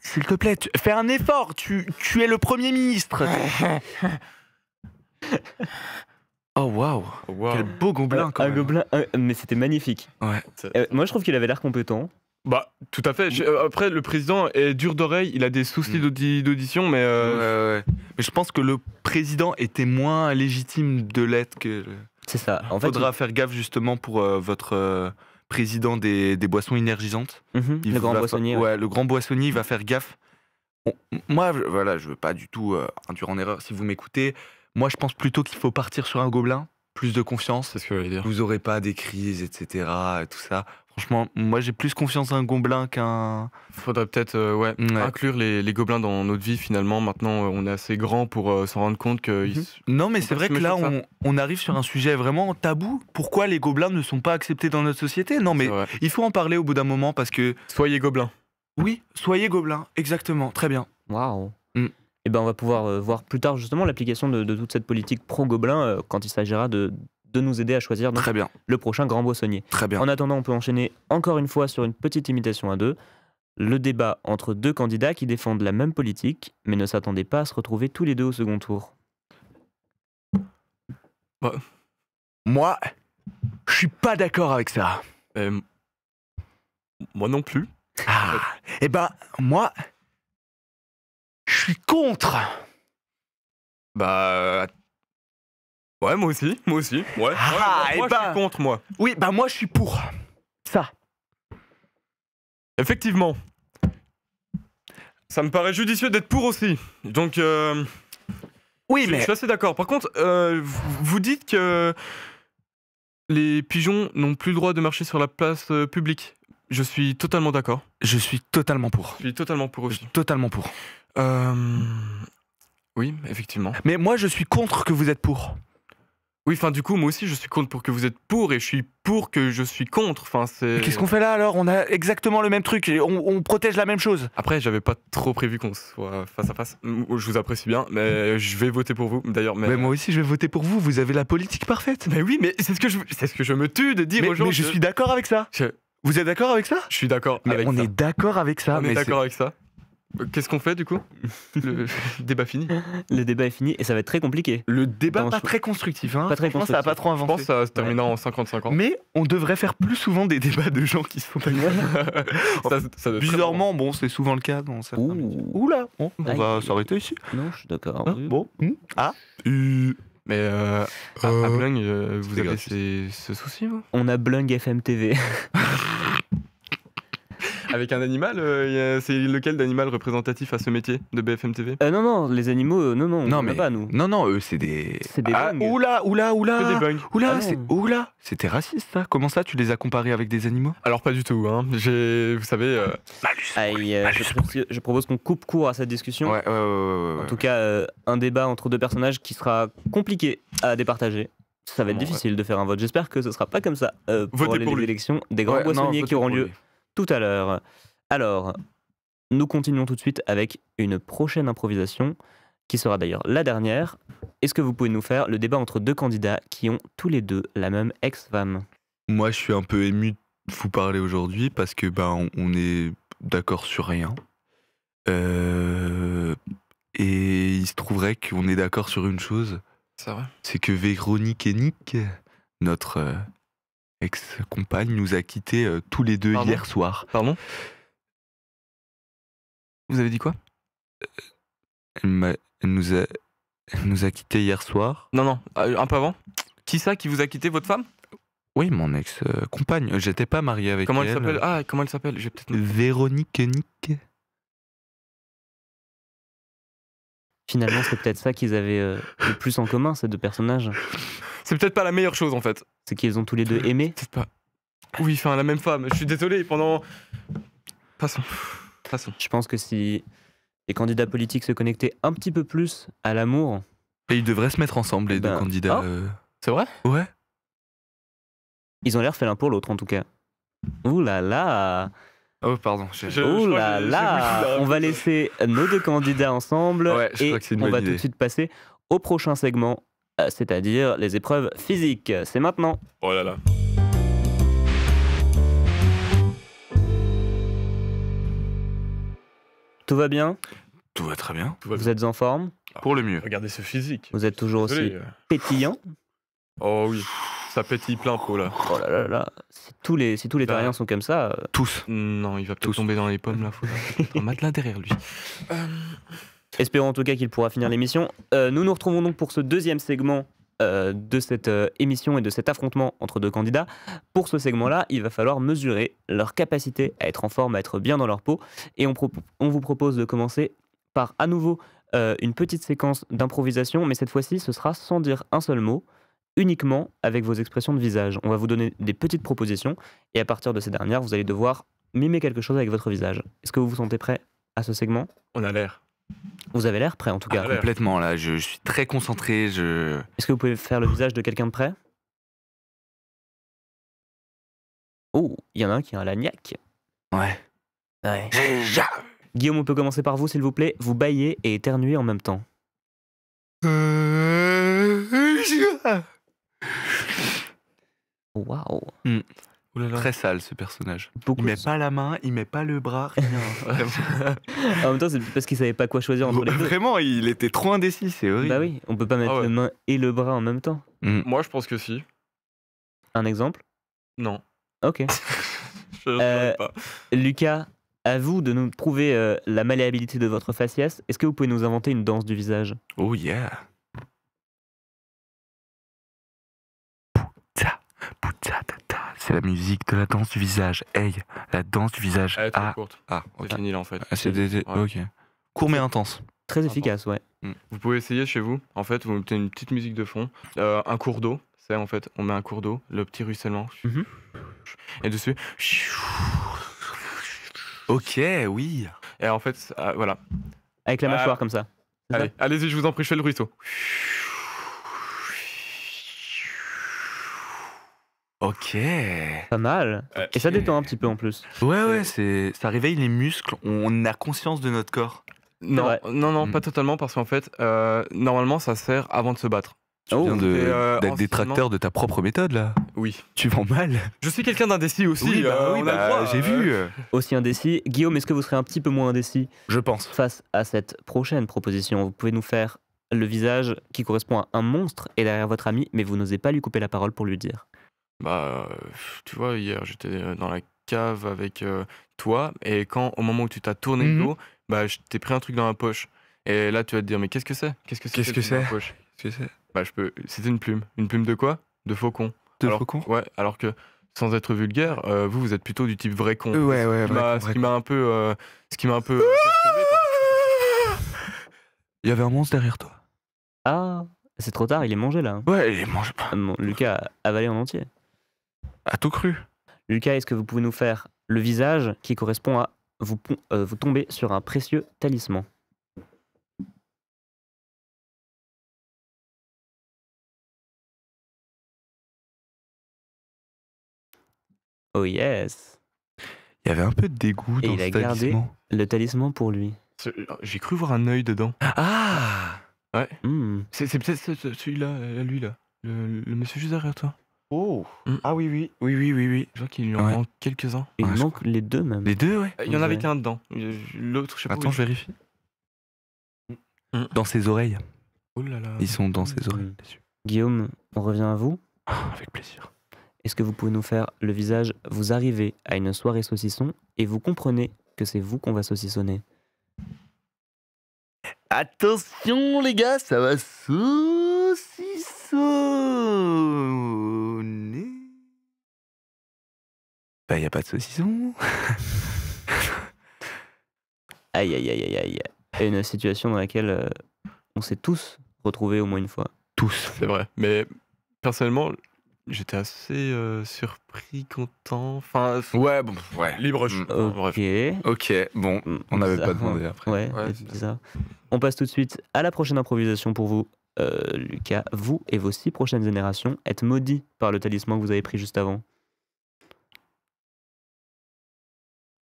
S'il te plaît, fais un effort. Tu es le Premier ministre. Oh waouh, Wow. quel beau gobelin quand Un même. gobelin, mais c'était magnifique. Ouais. Moi, je trouve qu'il avait l'air compétent. Bah, tout à fait. Après, le président est dur d'oreille, il a des soucis d'audition, mais. Ouais. Mais je pense que le président était moins légitime de l'être que. C'est ça. En fait, Faudra faire gaffe justement pour votre président des boissons énergisantes. le grand boissonnier. Ouais, le grand boissonnier, il va faire gaffe. Moi, voilà, je veux pas du tout induire en erreur. Si vous m'écoutez, moi, je pense plutôt qu'il faut partir sur un gobelin, plus de confiance. C'est ce que j'allais dire. Vous aurez pas des crises, etc. Et tout ça. Franchement, moi, j'ai plus confiance en un gobelin qu'un. Faudrait peut-être Ouais. inclure les gobelins dans notre vie finalement. Maintenant, on est assez grand pour s'en rendre compte que. Non, mais Faut c'est pas vrai se que là, méfier de on arrive sur un sujet vraiment tabou. Pourquoi les gobelins ne sont pas acceptés dans notre société? Non, mais il faut en parler au bout d'un moment parce que. Soyez gobelins. Oui, soyez gobelins, exactement, très bien. Waouh. Mm. Et ben, on va pouvoir voir plus tard justement l'application de toute cette politique pro-gobelin quand il s'agira de nous aider à choisir donc, Très bien, le prochain grand boissonnier. très bien. En attendant, on peut enchaîner encore une fois sur une petite imitation à deux. Le débat entre deux candidats qui défendent la même politique, mais ne s'attendaient pas à se retrouver tous les deux au second tour. Moi, je suis pas d'accord avec ça. Moi non plus. Ah, eh ben, moi, je suis contre. Bah. Ouais, moi aussi. Ouais. Ah, moi, eh je ben. suis contre, moi. Oui, bah moi, je suis pour. Ça. Effectivement. Ça me paraît judicieux d'être pour aussi. Donc. Oui, Je mais suis assez d'accord. Par contre, vous dites que les pigeons n'ont plus le droit de marcher sur la place publique. Je suis totalement d'accord. je suis totalement pour. Je suis totalement pour Je aussi. suis totalement pour. Oui, effectivement. Mais moi, je suis contre que vous êtes pour. Oui, enfin, du coup, moi aussi, je suis contre pour que vous êtes pour et je suis pour que je suis contre. Enfin, c'est. Mais qu'est-ce qu'on fait là alors? On a exactement le même truc et on protège la même chose. Après, j'avais pas trop prévu qu'on soit face à face. Je vous apprécie bien, mais je vais voter pour vous. D'ailleurs, mais. Mais moi aussi, je vais voter pour vous. Vous avez la politique parfaite. Mais oui, mais c'est ce que je me tue de dire Mais, aux gens. mais je que- suis d'accord avec ça. Je, Vous êtes d'accord avec ça? je suis d'accord Mais avec on ça. est d'accord avec ça. On est mais d'accord avec ça. Qu'est-ce qu'on fait du coup? Le débat fini. Le débat est fini et ça va être très compliqué. Le débat Non, pas je- très constructif. Hein. Pas très Franchement, ça a pas trop Je avancé. pense que ça va se terminer en 50-50. Mais on devrait faire plus souvent des débats de gens qui sont d'accord. Ça doit être très Bizarrement, bon, c'est souvent le cas dans certains Ouh. métiers. Oula, bon, on Aïe. va s'arrêter ici. Non, je suis d'accord. Hein, Oui. bon, ah. Mais à Boulogne, vous c'est avez gratuit. ce souci, vous? On a Blung FM TV. Avec un animal, c'est lequel d'animal représentatif à ce métier de BFM TV? Non, les animaux, non, on Non, en a mais pas, nous. non, eux, c'est des. C'est des Ah, bungs. oula. Que des bugs. Oula, Ah c'est non. oula. C'était raciste, ça. Comment ça, tu les as comparés avec des animaux? Alors pas du tout, hein. Vous savez, Aïe, je propose qu'on coupe court à cette discussion. Ouais. En tout cas, un débat entre deux personnages qui sera compliqué à départager. Ça va être Bon, difficile de faire un vote. J'espère que ce sera pas comme ça pour Votez les pour lui. élections des grands Ouais, non, boissonniers qui votez auront pour lieu lui. tout à l'heure. Alors, nous continuons tout de suite avec une prochaine improvisation qui sera d'ailleurs la dernière. Est-ce que vous pouvez nous faire le débat entre deux candidats qui ont tous les deux la même ex-femme? Moi, je suis un peu ému de vous parler aujourd'hui parce que on est d'accord sur rien. Et il se trouverait qu'on est d'accord sur une chose, c'est vrai. c'est que Véronique et Nick, notre ex-compagne, nous a quittés tous les deux Pardon hier soir. Pardon? Vous avez dit quoi? Elle nous a quittés hier soir. Non, un peu avant. Qui ça qui vous a quitté, votre femme? Oui, mon ex-compagne. J'étais pas marié avec Comment elle. elle s'appelle? Ah, comment elle s'appelle? J'ai peut-être. Véronique et Nick. Finalement, c'est peut-être ça qu'ils avaient le plus en commun, ces deux personnages. C'est peut-être pas la meilleure chose en fait. C'est qu'ils ont tous les deux aimé. Peut-être pas. Oui, enfin la même femme. Je suis désolé. Passons. Je pense que si les candidats politiques se connectaient un petit peu plus à l'amour, Et ils devraient se mettre ensemble, les deux Ben, candidats. oh. C'est vrai? Ouais. Ils ont l'air fait l'un pour l'autre en tout cas. Ouh là là. Oh, pardon. Ouh là là. On va laisser nos deux candidats ensemble Ouais, je et crois que c'est une on bonne va tout idée. de suite passer au prochain segment, c'est-à-dire les épreuves physiques. C'est maintenant. Oh là là. Tout va bien? Tout va très bien. Tout va Vous bien. êtes en forme? Pour le mieux. Regardez ce physique. Vous êtes toujours Désolé. aussi pétillant? Oh oui, ça pétille plein pot là. Oh là là là. Si tous les Bah. terriens sont comme ça, Tous. Non, il va peut-être Tous. tomber dans les pommes là. Faut un matelas derrière lui. espérons en tout cas qu'il pourra finir l'émission. Nous nous retrouvons donc pour ce deuxième segment de cette émission et de cet affrontement entre deux candidats. Pour ce segment-là, il va falloir mesurer leur capacité à être en forme, à être bien dans leur peau. Et on vous propose de commencer par à nouveau une petite séquence d'improvisation, mais cette fois-ci, ce sera sans dire un seul mot, uniquement avec vos expressions de visage. On va vous donner des petites propositions et à partir de ces dernières, vous allez devoir mimer quelque chose avec votre visage. Est-ce que vous vous sentez prêt à ce segment? On a l'air. Vous avez l'air prêt en tout cas. l'air. Complètement, là. Je suis très concentré. Est-ce que vous pouvez faire le visage de quelqu'un de près? Oh, il y en a un qui a un lagnac. Ouais. Ouais. Guillaume, on peut commencer par vous, s'il vous plaît. Vous bâillez et éternuez en même temps. Waouh. Ouh là là. Très sale, ce personnage. Beaucoup. Il met pas la main, il met pas le bras, rien. Vraiment. En même temps, c'est parce qu'il savait pas quoi choisir entre les deux. Vraiment, il était trop indécis, c'est horrible. Bah oui, on peut pas mettre Ah ouais. la main et le bras en même temps. Moi je pense que si. Un exemple? Non. Ok. Je ne pas. Lucas, à vous de nous prouver la malléabilité de votre faciès. Est-ce que vous pouvez nous inventer une danse du visage? Oh yeah. C'est la musique de la danse du visage. Hey, la danse du visage. Elle est trop courte. ah, C'est ok. fini là en fait. Ah, c'est Ouais. ok. Court mais intense. Très efficace, ouais. Vous pouvez essayer chez vous. En fait, vous mettez une petite musique de fond. Un cours d'eau. C'est en fait, on met un cours d'eau, le petit ruissellement. Mhm. Et dessus. Ok, oui. Et en fait, voilà. Avec la Ah. mâchoire comme ça. C'est ça? Allez-y, je vous en prie, je fais le ruisseau. Ok. Pas mal. Et ça détend un petit peu en plus. Ouais, ça réveille les muscles. On a conscience de notre corps. Non, vrai. non, Mm. pas totalement, parce qu'en fait, normalement, ça sert avant de se battre. Tu Oh, viens d'être anciennement- détracteur de ta propre méthode là. Oui. Tu vends mal. Je suis quelqu'un d'indécis aussi. oui, on a le droit, j'ai vu. Aussi indécis. Guillaume, est-ce que vous serez un petit peu moins indécis Je pense. face à cette prochaine proposition? Vous pouvez nous faire le visage qui correspond à un monstre et derrière votre ami, mais vous n'osez pas lui couper la parole pour lui dire. Bah, tu vois, hier, j'étais dans la cave avec toi, et quand, au moment où tu t'as tourné le Mhm. dos, bah, je t'ai pris un truc dans la poche. Et là, tu vas te dire, mais qu'est-ce que c'est? Qu'est-ce que Qu'est-ce ce que truc dans la c'est poche Qu'est-ce que c'est Bah, c'était une plume. Une plume de quoi? De faucon. De Alors- faucon Ouais, alors que, sans être vulgaire, vous êtes plutôt du type vrai con. Ouais, Ce qui m'a un peu... perturbé, Il y avait un monstre derrière toi. Ah, c'est trop tard, il est mangé là. Ouais, il mange pas. Bon, Lucas a avalé en entier. A tout cru. Lucas, est-ce que vous pouvez nous faire le visage qui correspond à vous tomber sur un précieux talisman? Oh yes. Il y avait un peu de dégoût Et dans il ce a gardé talisman. le talisman pour lui. J'ai cru voir un œil dedans. Ah Hmm. C'est peut-être celui-là, lui là. Le monsieur juste derrière toi. Oh Mm. Ah oui. Oui. Je vois qu'il lui en Ouais. manque quelques-uns. Il Ouais, je manque les deux même. Les deux, ouais. Il y en avait Ouais. qu'un dedans. L'autre, je sais pas. Attends, où je vérifie. Mm. Dans ses oreilles. Oh là là. Ils sont dans ses oreilles. Mm. Guillaume, on revient à vous. Avec plaisir. Est-ce que vous pouvez nous faire le visage? Vous arrivez à une soirée saucisson et vous comprenez que c'est vous qu'on va saucissonner. Attention les gars, ça va saucissonner. Bah y a pas de saucisson. Aïe, aïe, aïe, aïe, aïe. Une situation dans laquelle on s'est tous retrouvés au moins une fois. Tous. C'est vrai. Mais personnellement, j'étais assez surpris, content. Enfin, Ouais, bon, ouais. libre. Ok. Bref. Ok, bon, on n'avait Bizarre. pas demandé après. Ouais, Ouais, c'est c'est bizarre. On passe tout de suite à la prochaine improvisation pour vous. Lucas, vous et vos 6 prochaines générations êtes maudits par le talisman que vous avez pris juste avant.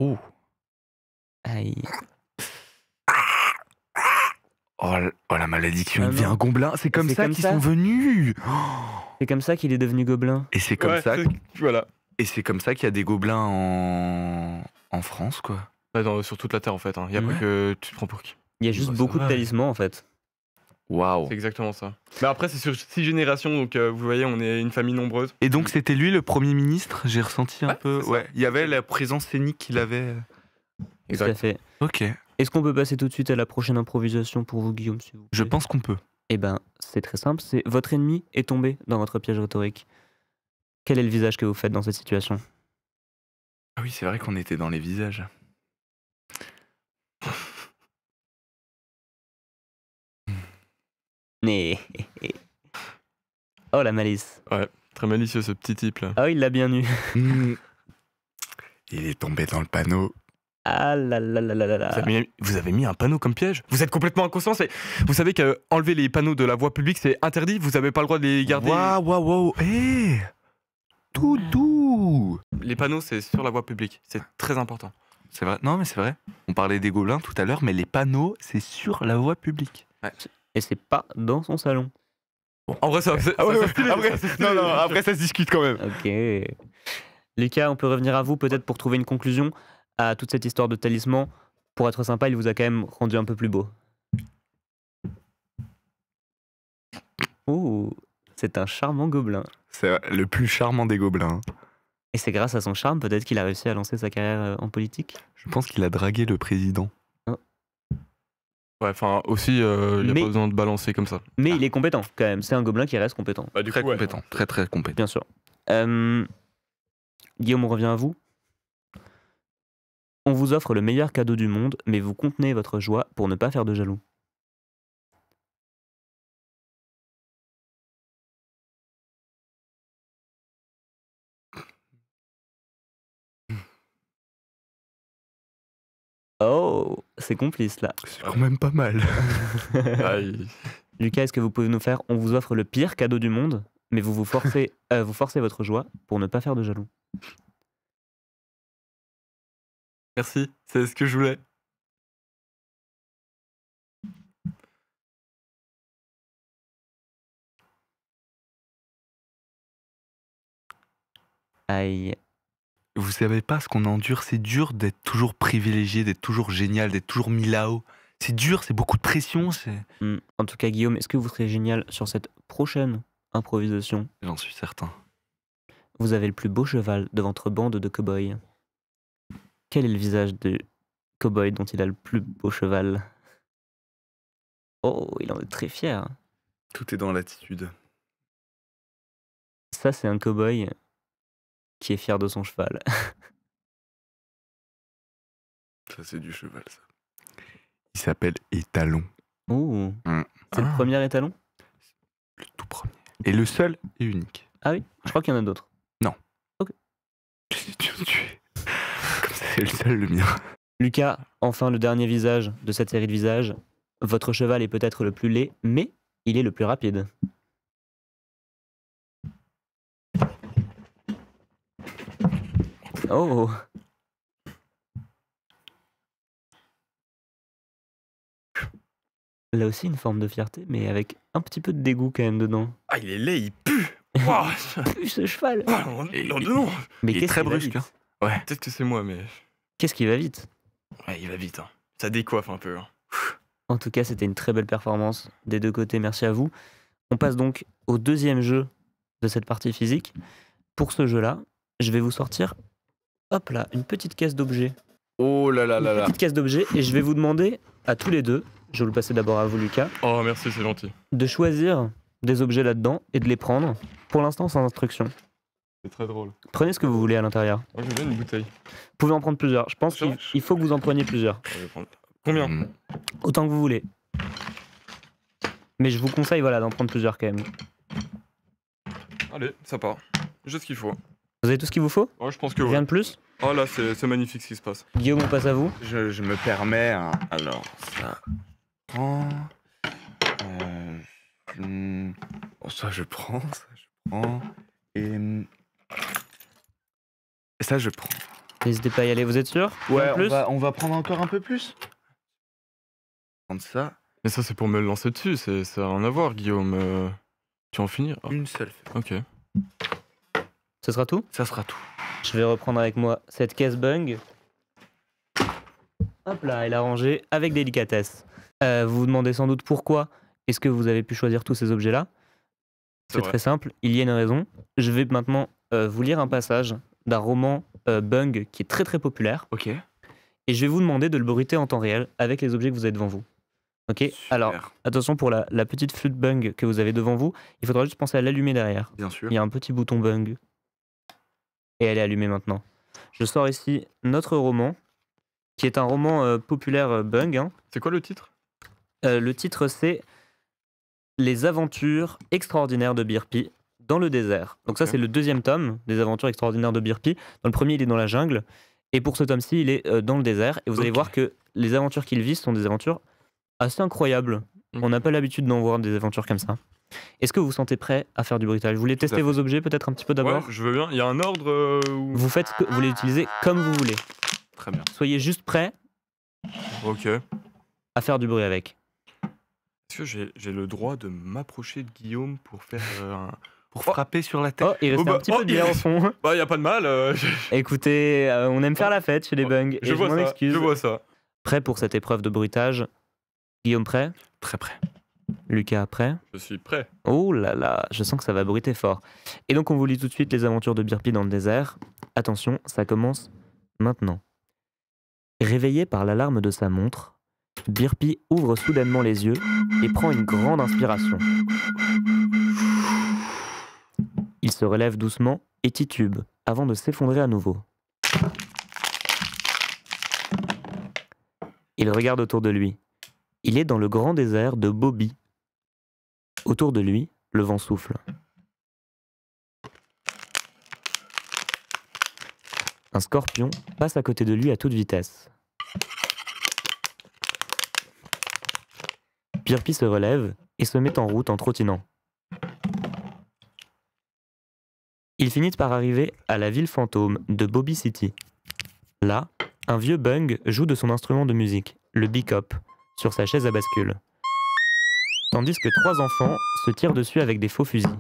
Oh. Aïe. Oh, la malédiction, Ah il devient non. un gobelin. C'est comme C'est ça comme qu'ils ça sont venus. C'est comme ça qu'il est devenu gobelin. Et c'est comme Ouais, ça. Voilà. Et c'est comme ça qu'il y a des gobelins en France, quoi. Ouais, sur toute la Terre en fait. Il y a Ouais. pas que tu te prends pour qui. Il y a juste Bah, ça beaucoup de va. talismans en fait. Waouh. C'est exactement ça. Mais après, c'est sur 6 générations, donc vous voyez, on est une famille nombreuse. Et donc c'était lui le Premier ministre. J'ai ressenti un Ouais, peu. c'est ça. Ouais. Il y avait la présence scénique qu'il avait. Tout à fait. Ok. Est-ce qu'on peut passer tout de suite à la prochaine improvisation pour vous, Guillaume, s'il vous plaît? Je pense qu'on peut. Eh ben, c'est très simple. C'est votre ennemi est tombé dans votre piège rhétorique. Quel est le visage que vous faites dans cette situation? Ah oui, c'est vrai qu'on était dans les visages. Né. Oh la malice. Très malicieux ce petit type là. Ah oui, il l'a bien eu. Il est tombé dans le panneau. Ah là là là là là là. Vous avez mis un panneau comme piège? Vous êtes complètement inconscient. Vous savez qu'enlever les panneaux de la voie publique c'est interdit. Vous n'avez pas le droit de les garder. Waouh. Hé. Tout doux. Les panneaux c'est sur la voie publique. C'est très important. C'est vrai. Non, mais c'est vrai. On parlait des gobelins tout à l'heure, mais les panneaux, c'est sur la voie publique. Et c'est pas dans son salon. En vrai, ça Après, ça se discute quand même. Ok. Lucas, on peut revenir à vous peut-être pour trouver une conclusion à toute cette histoire de talisman. Pour être sympa, il vous a quand même rendu un peu plus beau. Oh, c'est un charmant gobelin. C'est le plus charmant des gobelins. Et c'est grâce à son charme peut-être qu'il a réussi à lancer sa carrière en politique. Je pense qu'il a dragué le président. Ouais, enfin aussi, il n'y a Mais- pas besoin de balancer comme ça. Mais il est compétent quand même. C'est un gobelin qui reste compétent, Bah, Très compétent. Très compétent. bien sûr. Guillaume, on revient à vous. On vous offre le meilleur cadeau du monde, mais vous contenez votre joie pour ne pas faire de jaloux. Oh, c'est complice là. C'est quand même pas mal. Aïe. Lucas, est-ce que vous pouvez nous faire on vous offre le pire cadeau du monde, mais vous forcez votre joie pour ne pas faire de jaloux. Merci, c'est ce que je voulais. Aïe. Vous savez pas ce qu'on endure, c'est dur d'être toujours privilégié, d'être toujours génial, d'être toujours mis là-haut. C'est dur, c'est beaucoup de pression, c'est... En tout cas, Guillaume, est-ce que vous serez génial sur cette prochaine improvisation? J'en suis certain. Vous avez le plus beau cheval de votre bande de cow-boys. Quel est le visage de cow-boy dont il a le plus beau cheval? Oh, il en est très fier. Tout est dans l'attitude. Ça, c'est un cow-boy qui est fier de son cheval. Ça, c'est du cheval, ça. Il s'appelle Étalon. Oh, c'est le Ah. premier étalon? Le tout premier. Et le seul et unique. Ah oui, je crois qu'il y en a d'autres. Tu es. Comme ça, c'est le seul, le mien. Lucas, enfin le dernier visage de cette série de visages. Votre cheval est peut-être le plus laid, mais il est le plus rapide. Oh, là aussi une forme de fierté, mais avec un petit peu de dégoût quand même dedans. Ah, il est laid, il pue. Waouh. Plus ce cheval. Non. Mais Il est qu'est-ce très qui va brusque, vite hein. Ouais. Peut-être que c'est moi, mais. Qu'est-ce qui va vite? Ouais, il va vite. Hein. Ça décoiffe un peu. Hein. En tout cas, c'était une très belle performance des deux côtés. Merci à vous. On passe donc au deuxième jeu de cette partie physique. Pour ce jeu-là, je vais vous sortir, hop là, une petite caisse d'objets. Oh là là là Une là. petite caisse d'objets et je vais vous demander à tous les deux, je vais le passer d'abord à vous Lucas, Oh, merci, c'est gentil. de choisir des objets là-dedans et de les prendre, pour l'instant sans instruction. C'est très drôle. Prenez ce que vous voulez à l'intérieur. Moi, je veux bien une bouteille. Vous pouvez en prendre plusieurs. Je pense C'est vrai qu'il faut que vous en preniez plusieurs. Je vais prendre. Combien? Autant que vous voulez. Mais je vous conseille voilà, d'en prendre plusieurs quand même. Allez, ça part. J'ai ce qu'il faut. Vous avez tout ce qu'il vous faut? Oh, je pense que Rien ouais. de plus? Oh là, c'est magnifique ce qui se passe. Guillaume, on passe à vous. Je me permets. Alors, ça. Prends. Bon, ça, je prends. Ça, je prends. Et. Ça, je prends. N'hésitez pas à y aller, vous êtes sûr? Ouais, En plus on va prendre encore un peu plus. Prendre ça, Mais ça, c'est pour me lancer dessus, ça n'a rien à voir, Guillaume. Tu vas en finir? une seule. Ok. Ce sera tout? Ça sera tout. Je vais reprendre avec moi cette caisse bung. Hop là, elle a rangé avec délicatesse. Vous vous demandez sans doute pourquoi est-ce que vous avez pu choisir tous ces objets-là? C'est vrai. très simple, il y a une raison. Je vais maintenant vous lire un passage d'un roman bung qui est très très populaire. Ok. Et je vais vous demander de le bruiter en temps réel avec les objets que vous avez devant vous. Ok? Super. Alors, attention pour la petite flûte bung que vous avez devant vous, il faudra juste penser à l'allumer derrière. Bien sûr. Il y a un petit bouton bung. Et elle est allumée maintenant. Je sors ici notre roman, qui est un roman populaire bung. Hein. C'est quoi le titre? Le titre c'est Les aventures extraordinaires de Birpi dans le désert. Donc ça Ok. c'est le deuxième tome des aventures extraordinaires de Birpi. Dans le premier il est dans la jungle. Et pour ce tome-ci il est dans le désert. Et vous allez Ok. voir que les aventures qu'il vit sont des aventures assez incroyables. Ok. On n'a pas l'habitude d'en voir des aventures comme ça. Est-ce que vous vous sentez prêt à faire du bruitage? Vous voulez tester fait. vos objets peut-être un petit peu d'abord? Ouais, je veux bien. Il y a un ordre où... Vous faites vous les utilisez comme vous voulez. Très bien. Soyez juste prêts Ok. Est-ce à faire du bruit avec. que j'ai le droit de m'approcher de Guillaume pour faire Pour frapper sur la tête. Oh, il reste Oh, un bah, petit oh, peu de bière au fond. Bah, y a pas de mal. Écoutez, on aime faire la fête chez les bungs. Et Je vois m'en ça. excuse. Je vois ça. Prêt pour cette épreuve de bruitage? Guillaume prêt? Très près. Lucas prêt? Je suis prêt. Oh là là, je sens que ça va bruiter fort. Et donc on vous lit tout de suite les aventures de Birpi dans le désert. Attention, ça commence maintenant. Réveillé par l'alarme de sa montre, Birpi ouvre soudainement les yeux et prend une grande inspiration. Il se relève doucement et titube avant de s'effondrer à nouveau. Il regarde autour de lui. Il est dans le grand désert de Bobi. Autour de lui, le vent souffle. Un scorpion passe à côté de lui à toute vitesse. Birpi se relève et se met en route en trottinant. Il finit par arriver à la ville fantôme de Bobby City. Là, un vieux bung joue de son instrument de musique, le bicop, sur sa chaise à bascule. Tandis que 3 enfants se tirent dessus avec des faux fusils.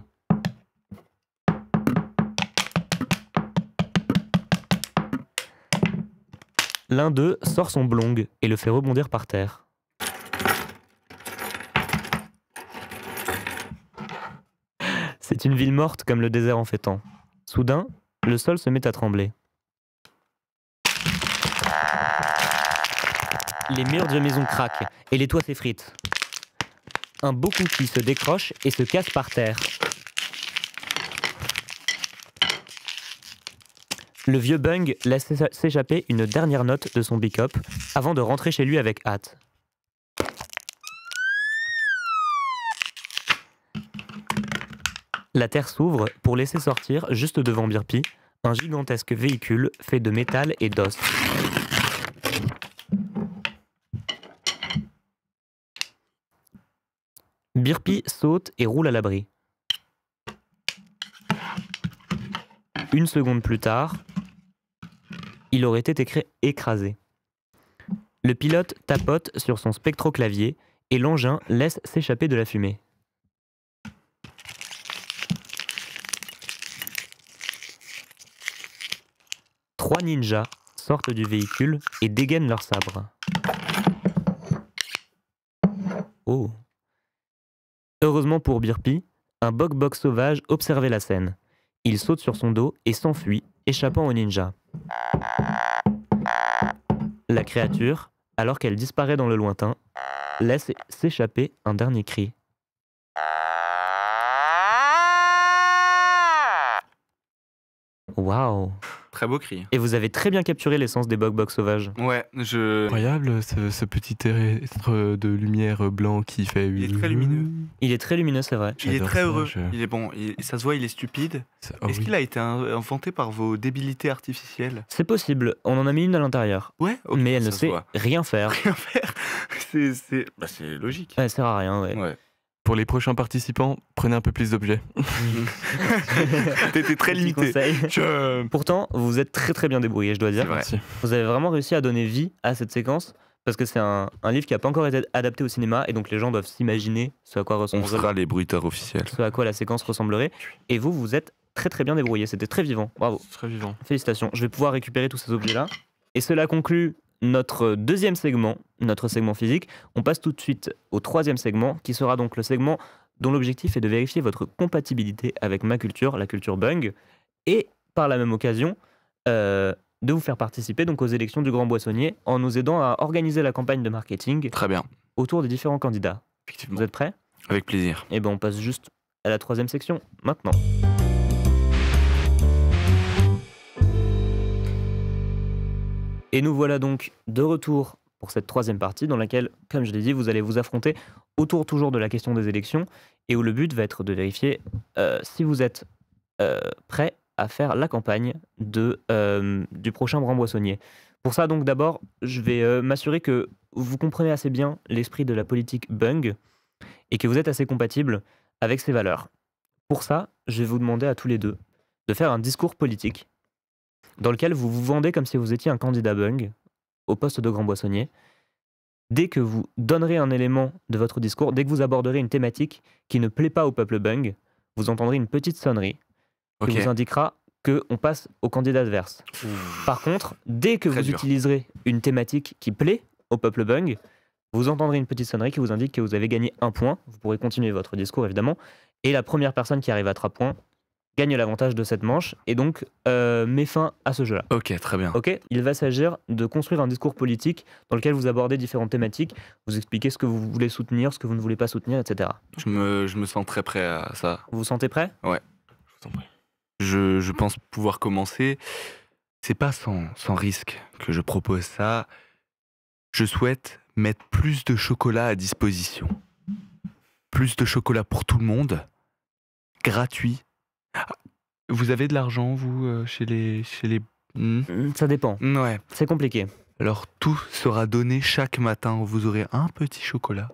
L'un d'eux sort son blong et le fait rebondir par terre. C'est une ville morte comme le désert en fait tant. Soudain, le sol se met à trembler. Les murs de maison craquent et les toits s'effritent. Un beau cookie se décroche et se casse par terre. Le vieux bung laisse s'échapper une dernière note de son bicop avant de rentrer chez lui avec hâte. La terre s'ouvre pour laisser sortir, juste devant Birpi, un gigantesque véhicule fait de métal et d'os. Birpi saute et roule à l'abri. Une seconde plus tard, il aurait été écrasé. Le pilote tapote sur son spectroclavier et l'engin laisse s'échapper de la fumée. Trois ninjas sortent du véhicule et dégainent leurs sabres. Oh. Heureusement pour Birpi, un bok-bok sauvage observait la scène. Il saute sur son dos et s'enfuit, échappant aux ninjas. La créature, alors qu'elle disparaît dans le lointain, laisse s'échapper un dernier cri. Waouh! Très beau cri. Et vous avez très bien capturé l'essence des bok-bok sauvages. Ouais, Incroyable ce petit être de lumière blanc qui fait. Il est très lumineux. Il est très lumineux, c'est vrai. Il est J'adore très ça, heureux. Il est bon. Ça se voit, il est stupide. Oh Est-ce oui. qu'il a été inventé par vos débilités artificielles? C'est possible, on en a mis une à l'intérieur. Ouais, ok, Mais elle ne ça se sait voit. rien faire. Rien faire. C'est logique. Elle sert à rien, ouais. Ouais. pour les prochains participants, prenez un peu plus d'objets. T'étais très Petit limité. conseil. Pourtant, vous êtes très très bien débrouillé, je dois dire. C'est vrai. Merci. Vous avez vraiment réussi à donner vie à cette séquence parce que c'est un livre qui n'a pas encore été adapté au cinéma et donc les gens doivent s'imaginer ce à quoi On ressemble, sera les bruiteurs officiels. ce à quoi la séquence ressemblerait. Et vous, vous êtes très très bien débrouillé. C'était très vivant. Bravo. C'est très vivant. Félicitations. Je vais pouvoir récupérer tous ces objets-là. Et cela conclut notre deuxième segment, notre segment physique. On passe tout de suite au troisième segment qui sera donc le segment dont l'objectif est de vérifier votre compatibilité avec ma culture, la culture Bung, et par la même occasion de vous faire participer donc aux élections du Grand Boissonnier en nous aidant à organiser la campagne de marketing Très bien. autour des différents candidats. Effectivement. Vous êtes prêts? Avec plaisir. Eh bien, on passe juste à la troisième section maintenant. Et nous voilà donc de retour pour cette troisième partie dans laquelle, comme je l'ai dit, vous allez vous affronter autour toujours de la question des élections et où le but va être de vérifier si vous êtes prêt à faire la campagne du prochain Grand Boissonnier. Pour ça, donc d'abord, je vais m'assurer que vous comprenez assez bien l'esprit de la politique Bung et que vous êtes assez compatible avec ses valeurs. Pour ça, je vais vous demander à tous les deux de faire un discours politique dans lequel vous vous vendez comme si vous étiez un candidat Bung au poste de Grand Boissonnier. Dès que vous donnerez un élément de votre discours, dès que vous aborderez une thématique qui ne plaît pas au peuple Bung, vous entendrez une petite sonnerie Ok. qui vous indiquera qu'on passe au candidat adverse. Par contre, dès que Très vous dur. utiliserez une thématique qui plaît au peuple Bung, vous entendrez une petite sonnerie qui vous indique que vous avez gagné un point. Vous pourrez continuer votre discours évidemment. Et la première personne qui arrive à 3 points gagne l'avantage de cette manche et donc met fin à ce jeu-là. Ok, très bien. Ok, il va s'agir de construire un discours politique dans lequel vous abordez différentes thématiques, vous expliquez ce que vous voulez soutenir, ce que vous ne voulez pas soutenir, etc. Je me sens très prêt à ça. Vous vous sentez prêt? Je vous en prie. Je pense pouvoir commencer. C'est pas sans risque que je propose ça. Je souhaite mettre plus de chocolat à disposition. Plus de chocolat pour tout le monde. Gratuit. Ah, vous avez de l'argent, vous, chez les... Ça dépend, Ouais. c'est compliqué. Alors tout sera donné chaque matin. Vous aurez un petit chocolat.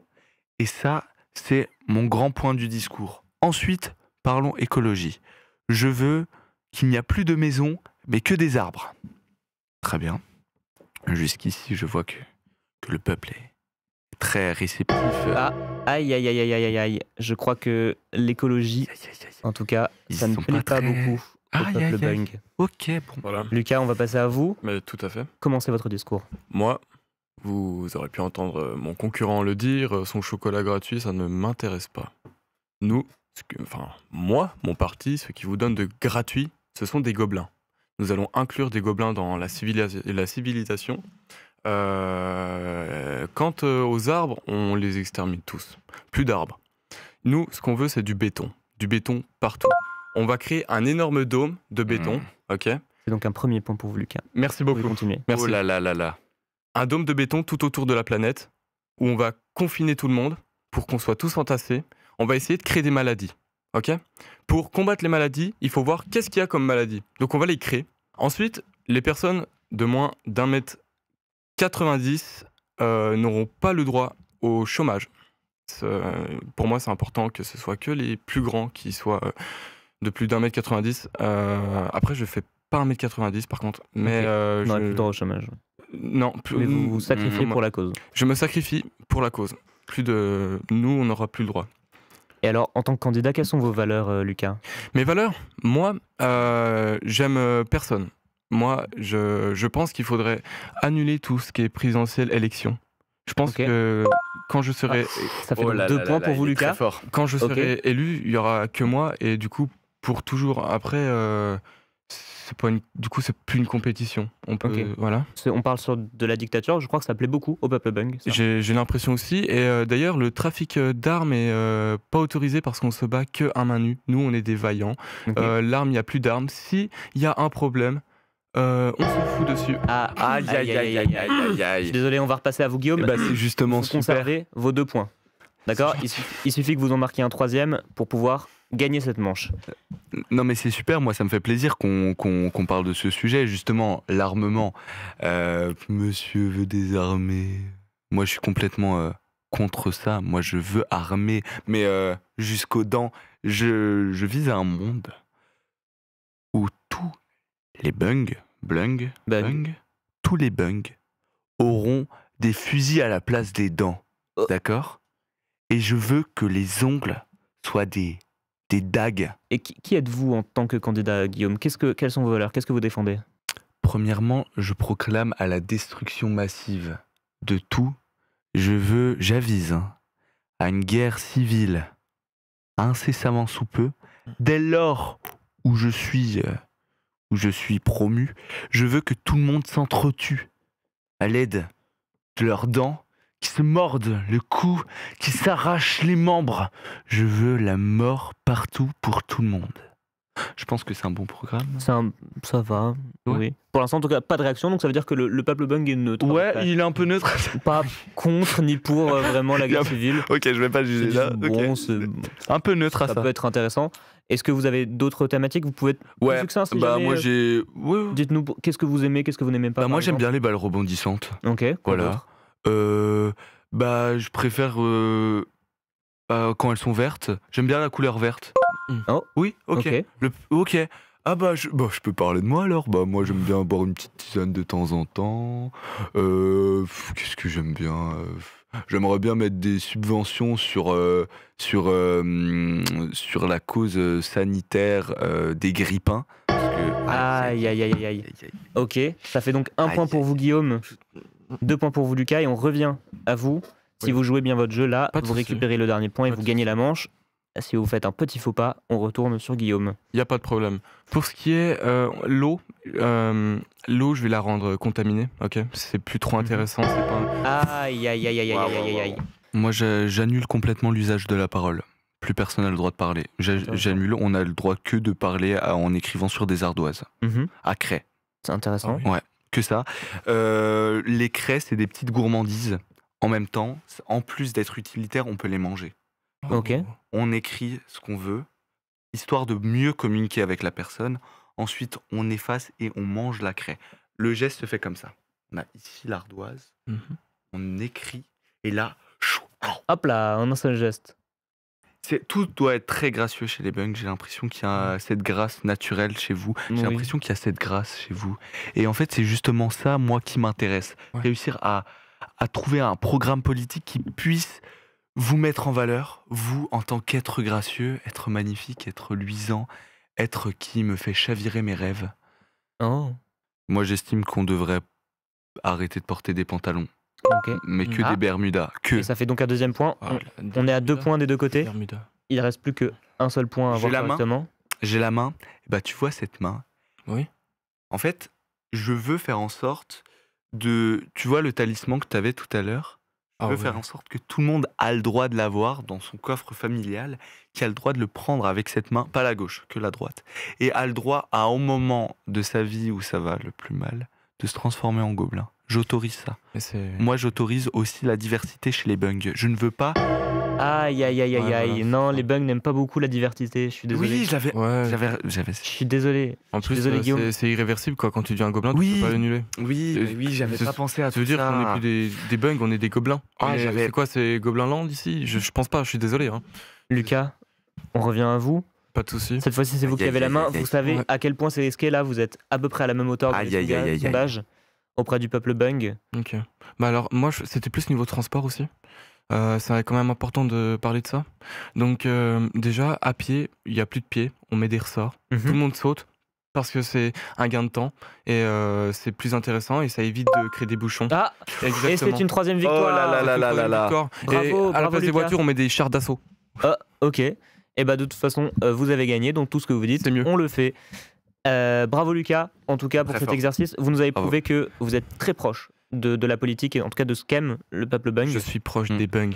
Et ça, c'est mon grand point du discours. Ensuite, parlons écologie. Je veux qu'il n'y a plus de maisons, mais que des arbres. Très bien. Jusqu'ici, je vois que le peuple est très réceptif. Ah, aïe, aïe, aïe, aïe, aïe, aïe. Je crois que l'écologie, Aïe, aïe, aïe. en tout cas, Ils ça ne sont plaît pas pas très- beaucoup au Aïe, peuple aïe, aïe. Bung. Ok, bon. Voilà. Lucas, on va passer à vous. Mais tout à fait. Commencez votre discours. Moi, vous aurez pu entendre mon concurrent le dire, son chocolat gratuit, ça ne m'intéresse pas. Nous, moi, mon parti, ce qui vous donne de gratuit, ce sont des gobelins. Nous allons inclure des gobelins dans la civilisation. Quant aux arbres, on les extermine tous. Plus d'arbres. Nous, ce qu'on veut, c'est du béton. Du béton partout. On va créer un énorme dôme de béton. Ok. C'est donc un premier point pour vous, Lucas. Merci Vous pouvez beaucoup. continuer. Merci. Oh là là là là. Un dôme de béton tout autour de la planète où on va confiner tout le monde pour qu'on soit tous entassés. On va essayer de créer des maladies. Ok. Pour combattre les maladies, il faut voir qu'est-ce qu'il y a comme maladie. Donc on va les créer. Ensuite, les personnes de moins d'1m90 n'auront pas le droit au chômage. Pour moi, c'est important que ce soit que les plus grands qui soient de plus d'1m90. Après, je fais pas 1m90 par contre. Mais Ok. On n'aurait je- plus le droit au chômage. non, Mais vous vous sacrifiez pour la cause. Je me sacrifie pour la cause. Nous, on n'aura plus le droit. Et alors, en tant que candidat, quelles sont vos valeurs, Lucas? Mes valeurs, moi, j'aime personne. Moi, je pense qu'il faudrait annuler tout ce qui est présidentielle élection. Je pense Ok. que quand je serai, Ça fait Oh donc là 2 là points là pour là, vous, il est très Lucas. fort. quand je Ok. serai élu, il y aura que moi et du coup, pour toujours après, du coup, c'est plus une compétition. On peut, Ok. voilà. On parle sur de la dictature, je crois que ça plaît beaucoup au peuple Bung. ça. J'ai l'impression aussi. Et d'ailleurs, le trafic d'armes est pas autorisé parce qu'on se bat que à main nue. Nous, on est des vaillants. Ok. L'arme, il n'y a plus d'armes. S'il y a un problème, on se fout dessus. Ah, Aïe aïe aïe aïe aïe aïe Je aïe. suis désolé, on va repasser à vous, Guillaume. Eh ben, c'est justement Vous super. conservez vos 2 points. D'accord? Il suffit que vous en marquiez un 3e pour pouvoir gagner cette manche. Non mais c'est super, moi ça me fait plaisir qu'on parle de ce sujet, justement, l'armement. Monsieur veut désarmer. Moi je suis complètement contre ça. Moi, je veux armer, mais jusqu'aux dents. Je vise à un monde où tous les Bung. tous les bungs auront des fusils à la place des dents. Oh. D'accord? Et je veux que les ongles soient des dagues. Et qui êtes-vous en tant que candidat, Guillaume? Quelles sont vos valeurs? Qu'est-ce que vous défendez? Premièrement, je proclame à la destruction massive de tout. J'avise à une guerre civile incessamment sous peu. Dès lors où je suis promu, je veux que tout le monde s'entretue à l'aide de leurs dents, qui se mordent le cou, qui s'arrachent les membres. Je veux la mort partout pour tout le monde. Je pense que c'est un bon programme. Ça va, Ouais. oui. Pour l'instant, en tout cas, pas de réaction, donc ça veut dire que le peuple bung est neutre. Ouais, il est un peu neutre. Pas contre ni pour vraiment la guerre civile. Ok, je vais pas juger là. Bon, Ok. c'est- Un peu neutre à ça ça. peut être intéressant. Est-ce que vous avez d'autres thématiques? Vous pouvez être plus Ouais, succinct si bah jamais, moi j'ai. Ouais. dites-nous qu'est-ce que vous aimez, qu'est-ce que vous n'aimez pas. Bah moi par j'aime exemple. bien les balles rebondissantes. Ok. quoi Voilà. d'autre Bah je préfère quand elles sont vertes. J'aime bien la couleur verte. Oh. Oui, ok. Ok. Ok. Ah bah je peux parler de moi alors. Bah moi j'aime bien boire une petite tisane de temps en temps. Qu'est-ce que j'aime bien J'aimerais bien mettre des subventions sur la cause sanitaire des grippins. Parce que... Aïe, aïe, aïe, aïe. Ok. Ça fait donc un Aïe, point pour aïe, vous, Guillaume. 2 points pour vous, Lucas. Et on revient à vous. Si Oui. vous jouez bien votre jeu là, Pas de vous souci. récupérez le dernier point et Pas vous de gagnez la manche. Si vous faites un petit faux pas, on retourne sur Guillaume. Il n'y a pas de problème. Pour ce qui est l'eau, je vais la rendre contaminée, ok? C'est plus trop intéressant, c'est pas... Aïe, aïe, aïe, aïe, aïe, aïe, aïe, aïe. Moi j'annule complètement l'usage de la parole. Plus personne n'a le droit de parler. J'annule, on a le droit que de parler en écrivant sur des ardoises. Mhm. À craie. C'est intéressant. Ah Ouais, que ça. Les craies, c'est des petites gourmandises. En même temps, en plus d'être utilitaires, on peut les manger. Ok. On écrit ce qu'on veut, histoire de mieux communiquer avec la personne. Ensuite, on efface et on mange la craie. Le geste se fait comme ça. On a ici l'ardoise, Mhm. on écrit, et là, chou, Hop là, en un seul geste. tout doit être très gracieux chez les bungs. J'ai l'impression qu'il y a cette grâce naturelle chez vous. J'ai Oui. l'impression qu'il y a cette grâce chez vous. Et en fait, c'est justement ça, moi, qui m'intéresse. Ouais. Réussir à trouver un programme politique qui puisse vous mettre en valeur, vous, en tant qu'être gracieux, être magnifique, être luisant, être qui me fait chavirer mes rêves. Oh, Moi, j'estime qu'on devrait arrêter de porter des pantalons, ok. mais que Ah. des Bermudas. Que. Et ça fait donc un deuxième point. Ah, On est à 2 points des deux côtés. Bermuda. Il reste plus qu'un seul point à J'ai avoir la main. correctement. J'ai la main. Bah, tu vois cette main. Oui. En fait, je veux faire en sorte de... Tu vois le talisman que tu avais tout à l'heure? Je Ah veux ouais. faire en sorte que tout le monde a le droit de l'avoir dans son coffre familial, qui a le droit de le prendre avec cette main, pas la gauche, que la droite, et a le droit à un moment de sa vie où ça va le plus mal, de se transformer en gobelin. J'autorise ça. Mais c'est... Moi, j'autorise aussi la diversité chez les bungs. Je ne veux pas... Aïe, aïe, aïe, aïe, Ouais, aïe. voilà, Non, c'est les ça. bugs n'aiment pas beaucoup la diversité. Je suis désolé. Oui, Ouais. j'avais... Je suis désolé. En plus, désolé, Guillaume. c'est irréversible, quoi. Quand tu deviens un gobelin, Oui. tu peux pas l'annuler. Oui, Euh, oui, j'avais ça- pas pensé à Ça veut tout dire ça. qu'on n'est plus des bungs, on est des gobelins. Ah, Mais j'avais- c'est quoi, c'est Gobelin Land ici? Je pense pas, je suis désolé. Hein. Lucas, on revient à vous. Pas de soucis. Cette fois-ci, c'est vous qui Aïe, avez la aïe, main. aïe, aïe. Vous savez Ouais. à quel point c'est risqué là. Vous êtes à peu près à la même hauteur de Aïe, aïe, aïe, aïe, aïe. sondage auprès du peuple bung. Ok. Bah alors, moi, c'était plus niveau transport aussi. C'est quand même important de parler de ça. Donc, déjà, à pied, il n'y a plus de pieds. On met des ressorts. Mhm. Tout le monde saute parce que c'est un gain de temps et c'est plus intéressant et ça évite de créer des bouchons. Ah, et Exactement. c'est une 3e victoire. Oh là là là là là là. D'accord. Bravo, Et à la bravo, place des Lucas. voitures, on met des chars d'assaut. Ah, ok. Et bah de toute façon, vous avez gagné, donc tout ce que vous dites, C'est mieux. on le fait. Bravo Lucas, en tout cas pour Très cet fort. exercice. Vous nous avez Bravo. prouvé que vous êtes très proche de la politique et en tout cas de ce qu'aime le peuple bung. Je suis proche des bungs.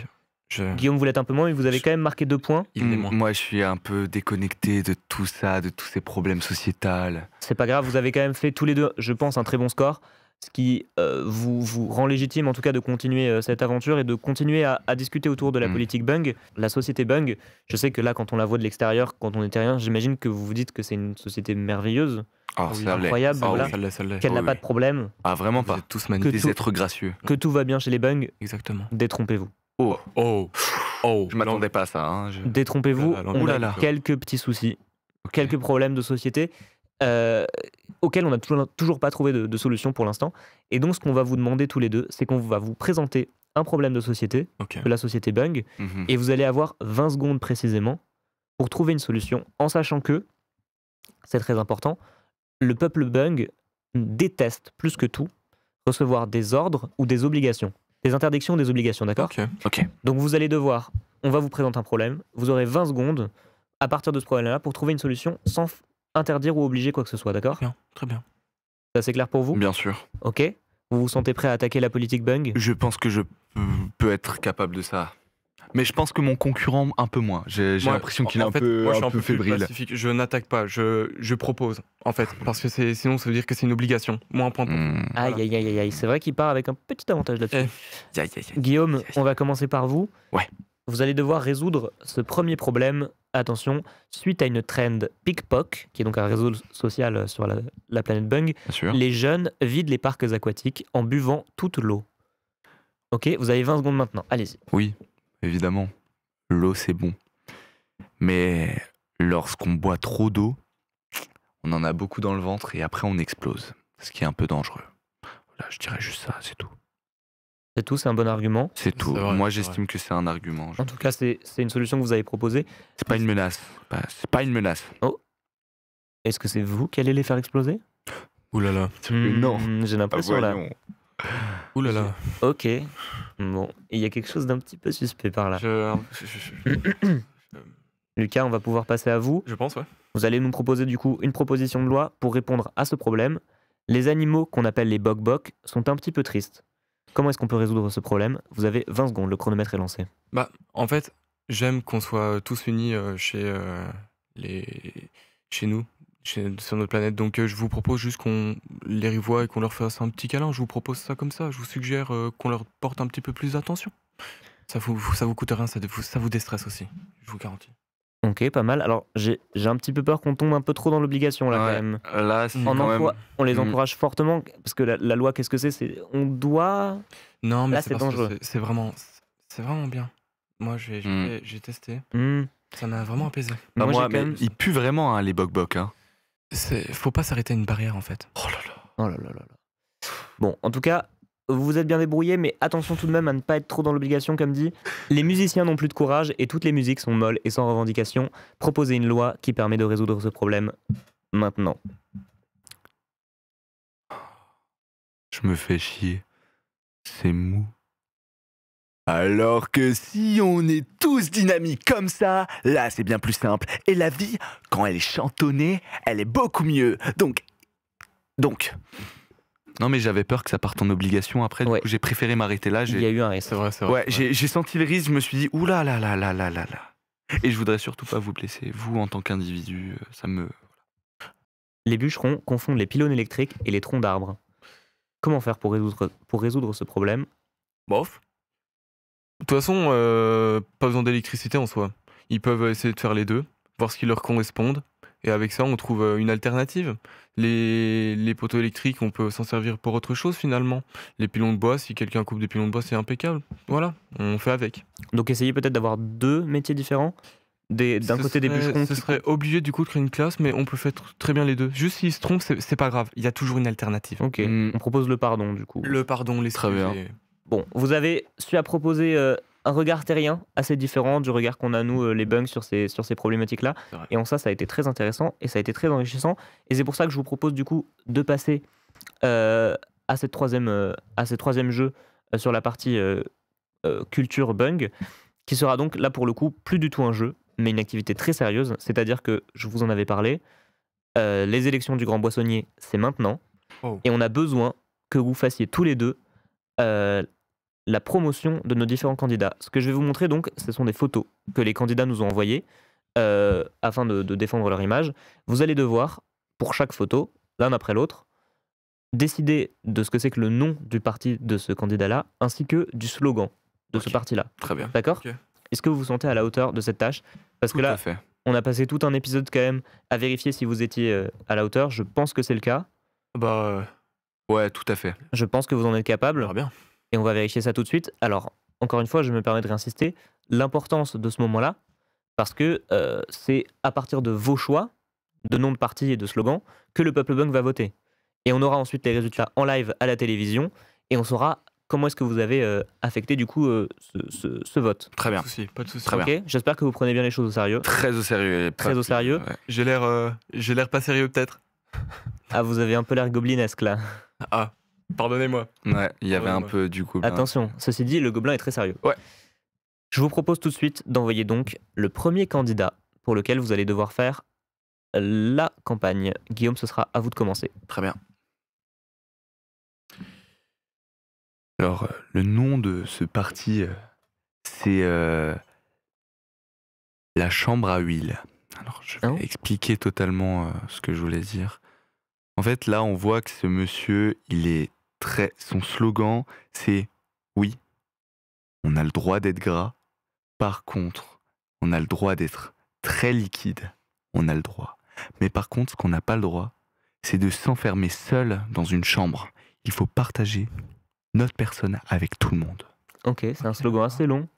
Guillaume, vous l'êtes un peu moins, mais vous avez quand même marqué 2 points. Il est moins. Moi, je suis un peu déconnecté de tout ça, de tous ces problèmes sociétals. C'est pas grave, vous avez quand même fait tous les deux, je pense, un très bon score. Ce qui vous rend légitime en tout cas de continuer cette aventure et de continuer à discuter autour de la politique bung, la société bung. Je sais que là, quand on la voit de l'extérieur, quand on est terrien, j'imagine que vous vous dites que c'est une société merveilleuse, Ah, Oui, ça l'est. incroyable, Ah, voilà. oui. Ça l'est. qu'elle n'a oui, pas oui. de problème, Ah, vraiment Vous pas. êtes tous Que magnifiques. Des tout- êtres gracieux. que tout va bien chez les bungs. Exactement. Détrompez-vous. Oh, Oh, je m'attendais pas à ça. Hein. Détrompez-vous, Là, là, on là a là. quelques petits soucis, Ok. quelques problèmes de société euh, auxquels on n'a toujours pas trouvé de solution pour l'instant. Et donc, ce qu'on va vous demander tous les deux, c'est qu'on va vous présenter un problème de société, Ok. que la société bug, Mhm. et vous allez avoir 20 secondes précisément pour trouver une solution, en sachant que, c'est très important, le peuple bug déteste plus que tout recevoir des ordres ou des obligations. Des interdictions ou des obligations, d'accord? Ok. Ok. Donc vous allez devoir, on va vous présenter un problème, vous aurez 20 secondes à partir de ce problème-là pour trouver une solution sans interdire ou obliger quoi que ce soit, d'accord? Bien. Très bien. Ça c'est clair pour vous? Bien sûr. Ok? Vous vous sentez prêt à attaquer la politique bug? Je pense que je peux être capable de ça. Mais je pense que mon concurrent, un peu moins. J'ai Moi, l'impression qu'il est en un fait, peu, moi, je suis un peu plus fébrile. pacifique. Je n'attaque pas. Je propose, en fait, parce que sinon, ça veut dire que c'est une obligation. Moi, un point pour. Aïe aïe aïe aïe aïe, c'est vrai qu'il part avec un petit avantage là-dessus. Eh. Aïe, aïe, aïe. Guillaume, on va commencer par vous. Ouais. Vous allez devoir résoudre ce premier problème, attention, suite à une trend PicPoc, qui est donc un réseau social sur la planète Bung. Bien sûr. Les jeunes vident les parcs aquatiques en buvant toute l'eau. Ok, vous avez 20 secondes maintenant, allez-y. Oui, évidemment. L'eau, c'est bon. Mais lorsqu'on boit trop d'eau, on en a beaucoup dans le ventre et après on explose. Ce qui est un peu dangereux. Voilà, je dirais juste ça, c'est tout. C'est tout, c'est un bon argument. C'est tout. vrai, Moi, c'est j'estime que c'est un argument. En tout cas, c'est une solution que vous avez proposée. C'est pas une menace. C'est pas une menace. Est-ce que c'est vous qui allez les faire exploser? Ouh là là. Non. J'ai l'impression là. Voyons. Ouh là là. Ok. Bon, il y a quelque chose d'un petit peu suspect par là. Lucas, on va pouvoir passer à vous. Je pense, ouais. Vous allez nous proposer du coup une proposition de loi pour répondre à ce problème. Les animaux qu'on appelle les bok-bok sont un petit peu tristes. Comment est-ce qu'on peut résoudre ce problème? Vous avez 20 secondes, le chronomètre est lancé. Bah, en fait, j'aime qu'on soit tous unis chez nous, sur notre planète. Donc, je vous propose juste qu'on les revoie et qu'on leur fasse un petit câlin. Je vous propose ça comme ça. Je vous suggère qu'on leur porte un petit peu plus d'attention. Ça vous coûte rien, ça vous déstresse aussi. Je vous garantis. Ok, pas mal. Alors, j'ai un petit peu peur qu'on tombe un peu trop dans l'obligation là Ouais. quand même. Là, c'est En quand emploi, même... on les Mm. encourage fortement parce que la loi, qu'est-ce que c'est? On doit. Non, mais Là, c'est c'est parce que dangereux. c'est vraiment bien. Moi, j'ai testé. Hmm. Ça m'a vraiment apaisé. Bah, Moi, moi, j'ai quand mais même. ils puent vraiment, hein, les bok-bok. Hein. Faut pas s'arrêter à une barrière, en fait. Oh là là. Oh là là là là. Bon, en tout cas, vous vous êtes bien débrouillés, mais attention tout de même à ne pas être trop dans l'obligation, comme dit. Les musiciens n'ont plus de courage et toutes les musiques sont molles et sans revendication. Proposez une loi qui permet de résoudre ce problème maintenant. Je me fais chier. C'est mou. Alors que si on est tous dynamiques comme ça, là c'est bien plus simple. Et la vie, quand elle est chantonnée, elle est beaucoup mieux. Donc... Non mais j'avais peur que ça parte en obligation après, du Ouais. coup j'ai préféré m'arrêter là. Il y a eu un risque. C'est vrai, c'est vrai. Ouais, c'est vrai. j'ai senti le risque, je me suis dit, oula là là là là là là. Et je voudrais surtout pas vous blesser. Vous en tant qu'individu, ça me... Les bûcherons confondent les pylônes électriques et les troncs d'arbres. Comment faire pour résoudre ce problème? Bof. De toute façon, pas besoin d'électricité en soi. Ils peuvent essayer de faire les deux, voir ce qui leur correspond. Et avec ça, on trouve une alternative. Les poteaux électriques, on peut s'en servir pour autre chose finalement. Les pylônes de bois, si quelqu'un coupe des pylônes de bois, c'est impeccable. Voilà, on fait avec. Donc essayez peut-être d'avoir deux métiers différents. D'un côté des bûcherons Ce qui serait obligé du coup de créer une classe, mais on peut faire très bien les deux. Juste s'ils se trompent, c'est pas grave. Il y a toujours une alternative. Ok, Mm. on propose le pardon du coup. Le pardon, les Très bien. Bon, vous avez su à proposer un regard terrien assez différent du regard qu'on a nous, les bunks, sur ces problématiques-là. C'est vrai. Et en ça a été très intéressant et ça a été très enrichissant. Et c'est pour ça que je vous propose du coup de passer à ce troisième jeu sur la partie culture bung, qui sera donc là pour le coup plus du tout un jeu, mais une activité très sérieuse. C'est-à-dire que je vous en avais parlé, les élections du Grand Boissonnier, c'est maintenant. Oh. Et on a besoin que vous fassiez tous les deux la promotion de nos différents candidats. Ce que je vais vous montrer donc, ce sont des photos que les candidats nous ont envoyées afin de défendre leur image. Vous allez devoir, pour chaque photo, l'un après l'autre, décider de ce que c'est que le nom du parti de ce candidat-là, ainsi que du slogan de ce Ok. parti-là. Très bien. D'accord? Ok. Est-ce que vous vous sentez à la hauteur de cette tâche? Parce que Tout à là, fait. on a passé tout un épisode quand même à vérifier si vous étiez à la hauteur. Je pense que c'est le cas. Bah, Ouais, tout à fait. Je pense que vous en êtes on capable. verra bien. Et on va vérifier ça tout de suite. Alors, encore une fois, je me permets de réinsister, l'importance de ce moment-là, parce que c'est à partir de vos choix, de noms de partis et de slogans, que le peuple bung va voter. Et on aura ensuite les résultats en live à la télévision, et on saura comment est-ce que vous avez affecté du coup ce vote. Très bien. Pas de souci. Très bien. Ok, j'espère que vous prenez bien les choses au sérieux. Très au sérieux. Très au sérieux. Ouais. J'ai l'air pas sérieux peut-être. Ah, vous avez un peu l'air goblinesque là. Ah, pardonnez-moi. Ouais, il y avait un Ouais. peu du coup. Attention, ceci dit, le gobelin est très sérieux. Ouais. Je vous propose tout de suite d'envoyer donc le premier candidat pour lequel vous allez devoir faire la campagne. Guillaume, ce sera à vous de commencer. Très bien. Alors, le nom de ce parti, c'est la chambre à huile. Alors, je vais Oh. expliquer totalement ce que je voulais dire. En fait, là, on voit que ce monsieur, il est très. Son slogan, c'est oui, on a le droit d'être gras. Par contre, on a le droit d'être très liquide. On a le droit. Mais par contre, ce qu'on n'a pas le droit, c'est de s'enfermer seul dans une chambre. Il faut partager notre personne avec tout le monde. Ok, c'est un slogan assez long.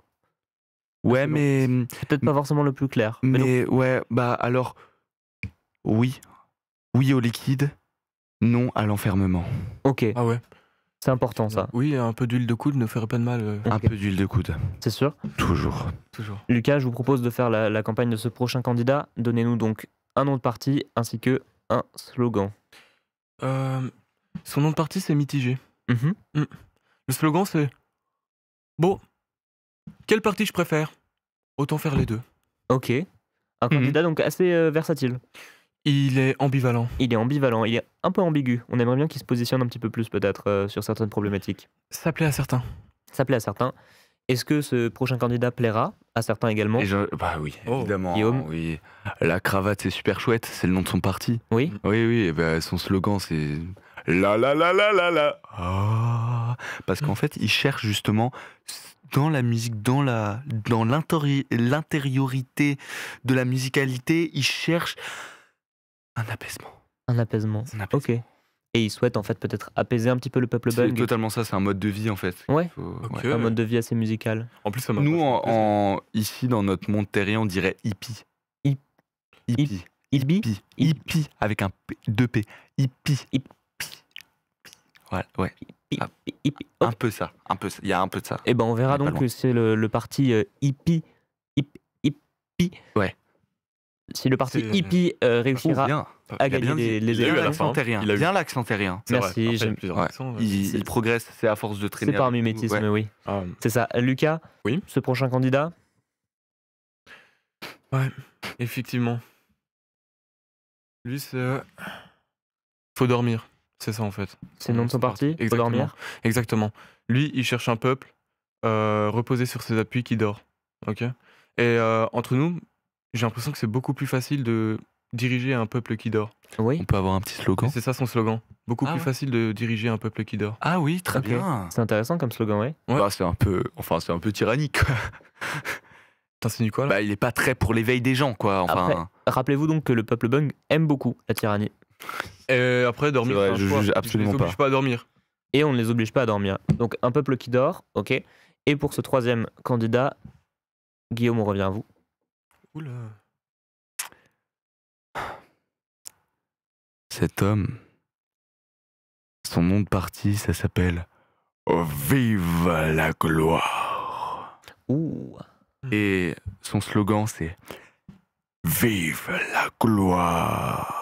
Ouais, long. mais Peut-être pas forcément le plus clair. Mais donc, mais ouais, bah alors oui, oui au liquide, non à l'enfermement. ok, Ah ouais. c'est important ça, Oui, un peu d'huile de coude ne ferait pas de mal. Un Ok. peu d'huile de coude, c'est sûr. toujours. Toujours. Lucas, je vous propose de faire la campagne de ce prochain candidat. Donnez-nous donc un nom de parti ainsi que un slogan. Son nom de parti, c'est mitigé. Mhm. Le slogan, c'est bon, quel parti je préfère? Autant faire les deux. Ok, un candidat donc assez versatile. Il est ambivalent. Il est ambivalent, il est un peu ambigu. On aimerait bien qu'il se positionne un petit peu plus peut-être sur certaines problématiques. Ça plaît à certains. Ça plaît à certains. Est-ce que ce prochain candidat plaira à certains également? Bah oui, Oh. évidemment. Guillaume. Oui. La cravate, c'est super chouette, c'est le nom de son parti. Oui. Oui, oui, et bah, son slogan, c'est la la la la la la. Ah. Parce qu'en fait, il cherche justement dans la musique, dans l'intériorité de la musicalité, il cherche un apaisement. Un apaisement. Un apaisement. Ok. Et il souhaite en fait peut-être apaiser un petit peu le peuple C'est bung. totalement ça, c'est un mode de vie en fait. Ouais. Ok. Un mode de vie assez musical. En plus, ça m'a Nous, vachement plaisir. ici, dans notre monde terrien, on dirait hippie. Hip- Hippie. Hippie. Hippie. Hippie avec un P, 2P. Hippie. Hip- Ouais, ouais. Ah. Oh. Un peu ça. Un peu ça. Il y a un peu de ça. Eh ben on verra On est pas donc loin. que c'est le parti hippie. Hippie. Ouais. Si le parti C'est- hippie réussira Bien. à Il a gagner bien les dit. Il a eu élections, l'accent terrien. Il a eu. Bien l'accent terrien. C'est Merci, vrai. Après, j'aime- plusieurs Ouais. accents, Il progresse, c'est à force de traîner. c'est par avec nous. mimétisme, Ouais. oui. Ah, C'est ça. Lucas, Oui. ce prochain candidat, effectivement. Lui, c'est. Faut dormir. C'est ça en fait. c'est le nom de son parti. Faut Exactement. dormir. Exactement. Lui, il cherche un peuple reposé sur ses appuis qui dort. Ok. Et entre nous, j'ai l'impression que c'est beaucoup plus facile de diriger un peuple qui dort. Oui. On peut avoir un petit Et slogan. c'est ça son slogan. Beaucoup Ah plus ouais. facile de diriger un peuple qui dort. Ah oui, très Ok. bien. C'est intéressant comme slogan, oui. Ouais. Bah, c'est un peu, c'est un peu tyrannique. quoi. T'insinues quoi là? Bah, il est pas très pour l'éveil des gens, quoi. Enfin, Rappelez-vous donc que le peuple bung aime beaucoup la tyrannie. Et après, dormir, C'est vrai, c'est un je choix. juge absolument Je les oblige pas à dormir. Et on ne les oblige pas à dormir. Donc un peuple qui dort, ok. Et pour ce troisième candidat, Guillaume, on revient à vous. Oula. cet homme, son nom de parti, ça s'appelle Vive la gloire. Ouh. Et son slogan, c'est Vive la gloire.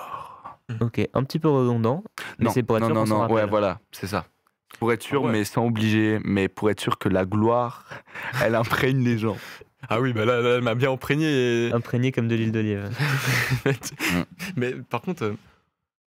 Ok, un petit peu redondant, mais Non, c'est pour être sûr qu'on s'en ouais, rappelle. voilà, c'est ça. Pour être sûr, Ah ouais. mais sans obliger, mais pour être sûr que la gloire, elle imprègne les gens. Ah oui, bah là, elle m'a bien imprégné. Imprégné comme de l'huile d'olive. Mais par contre,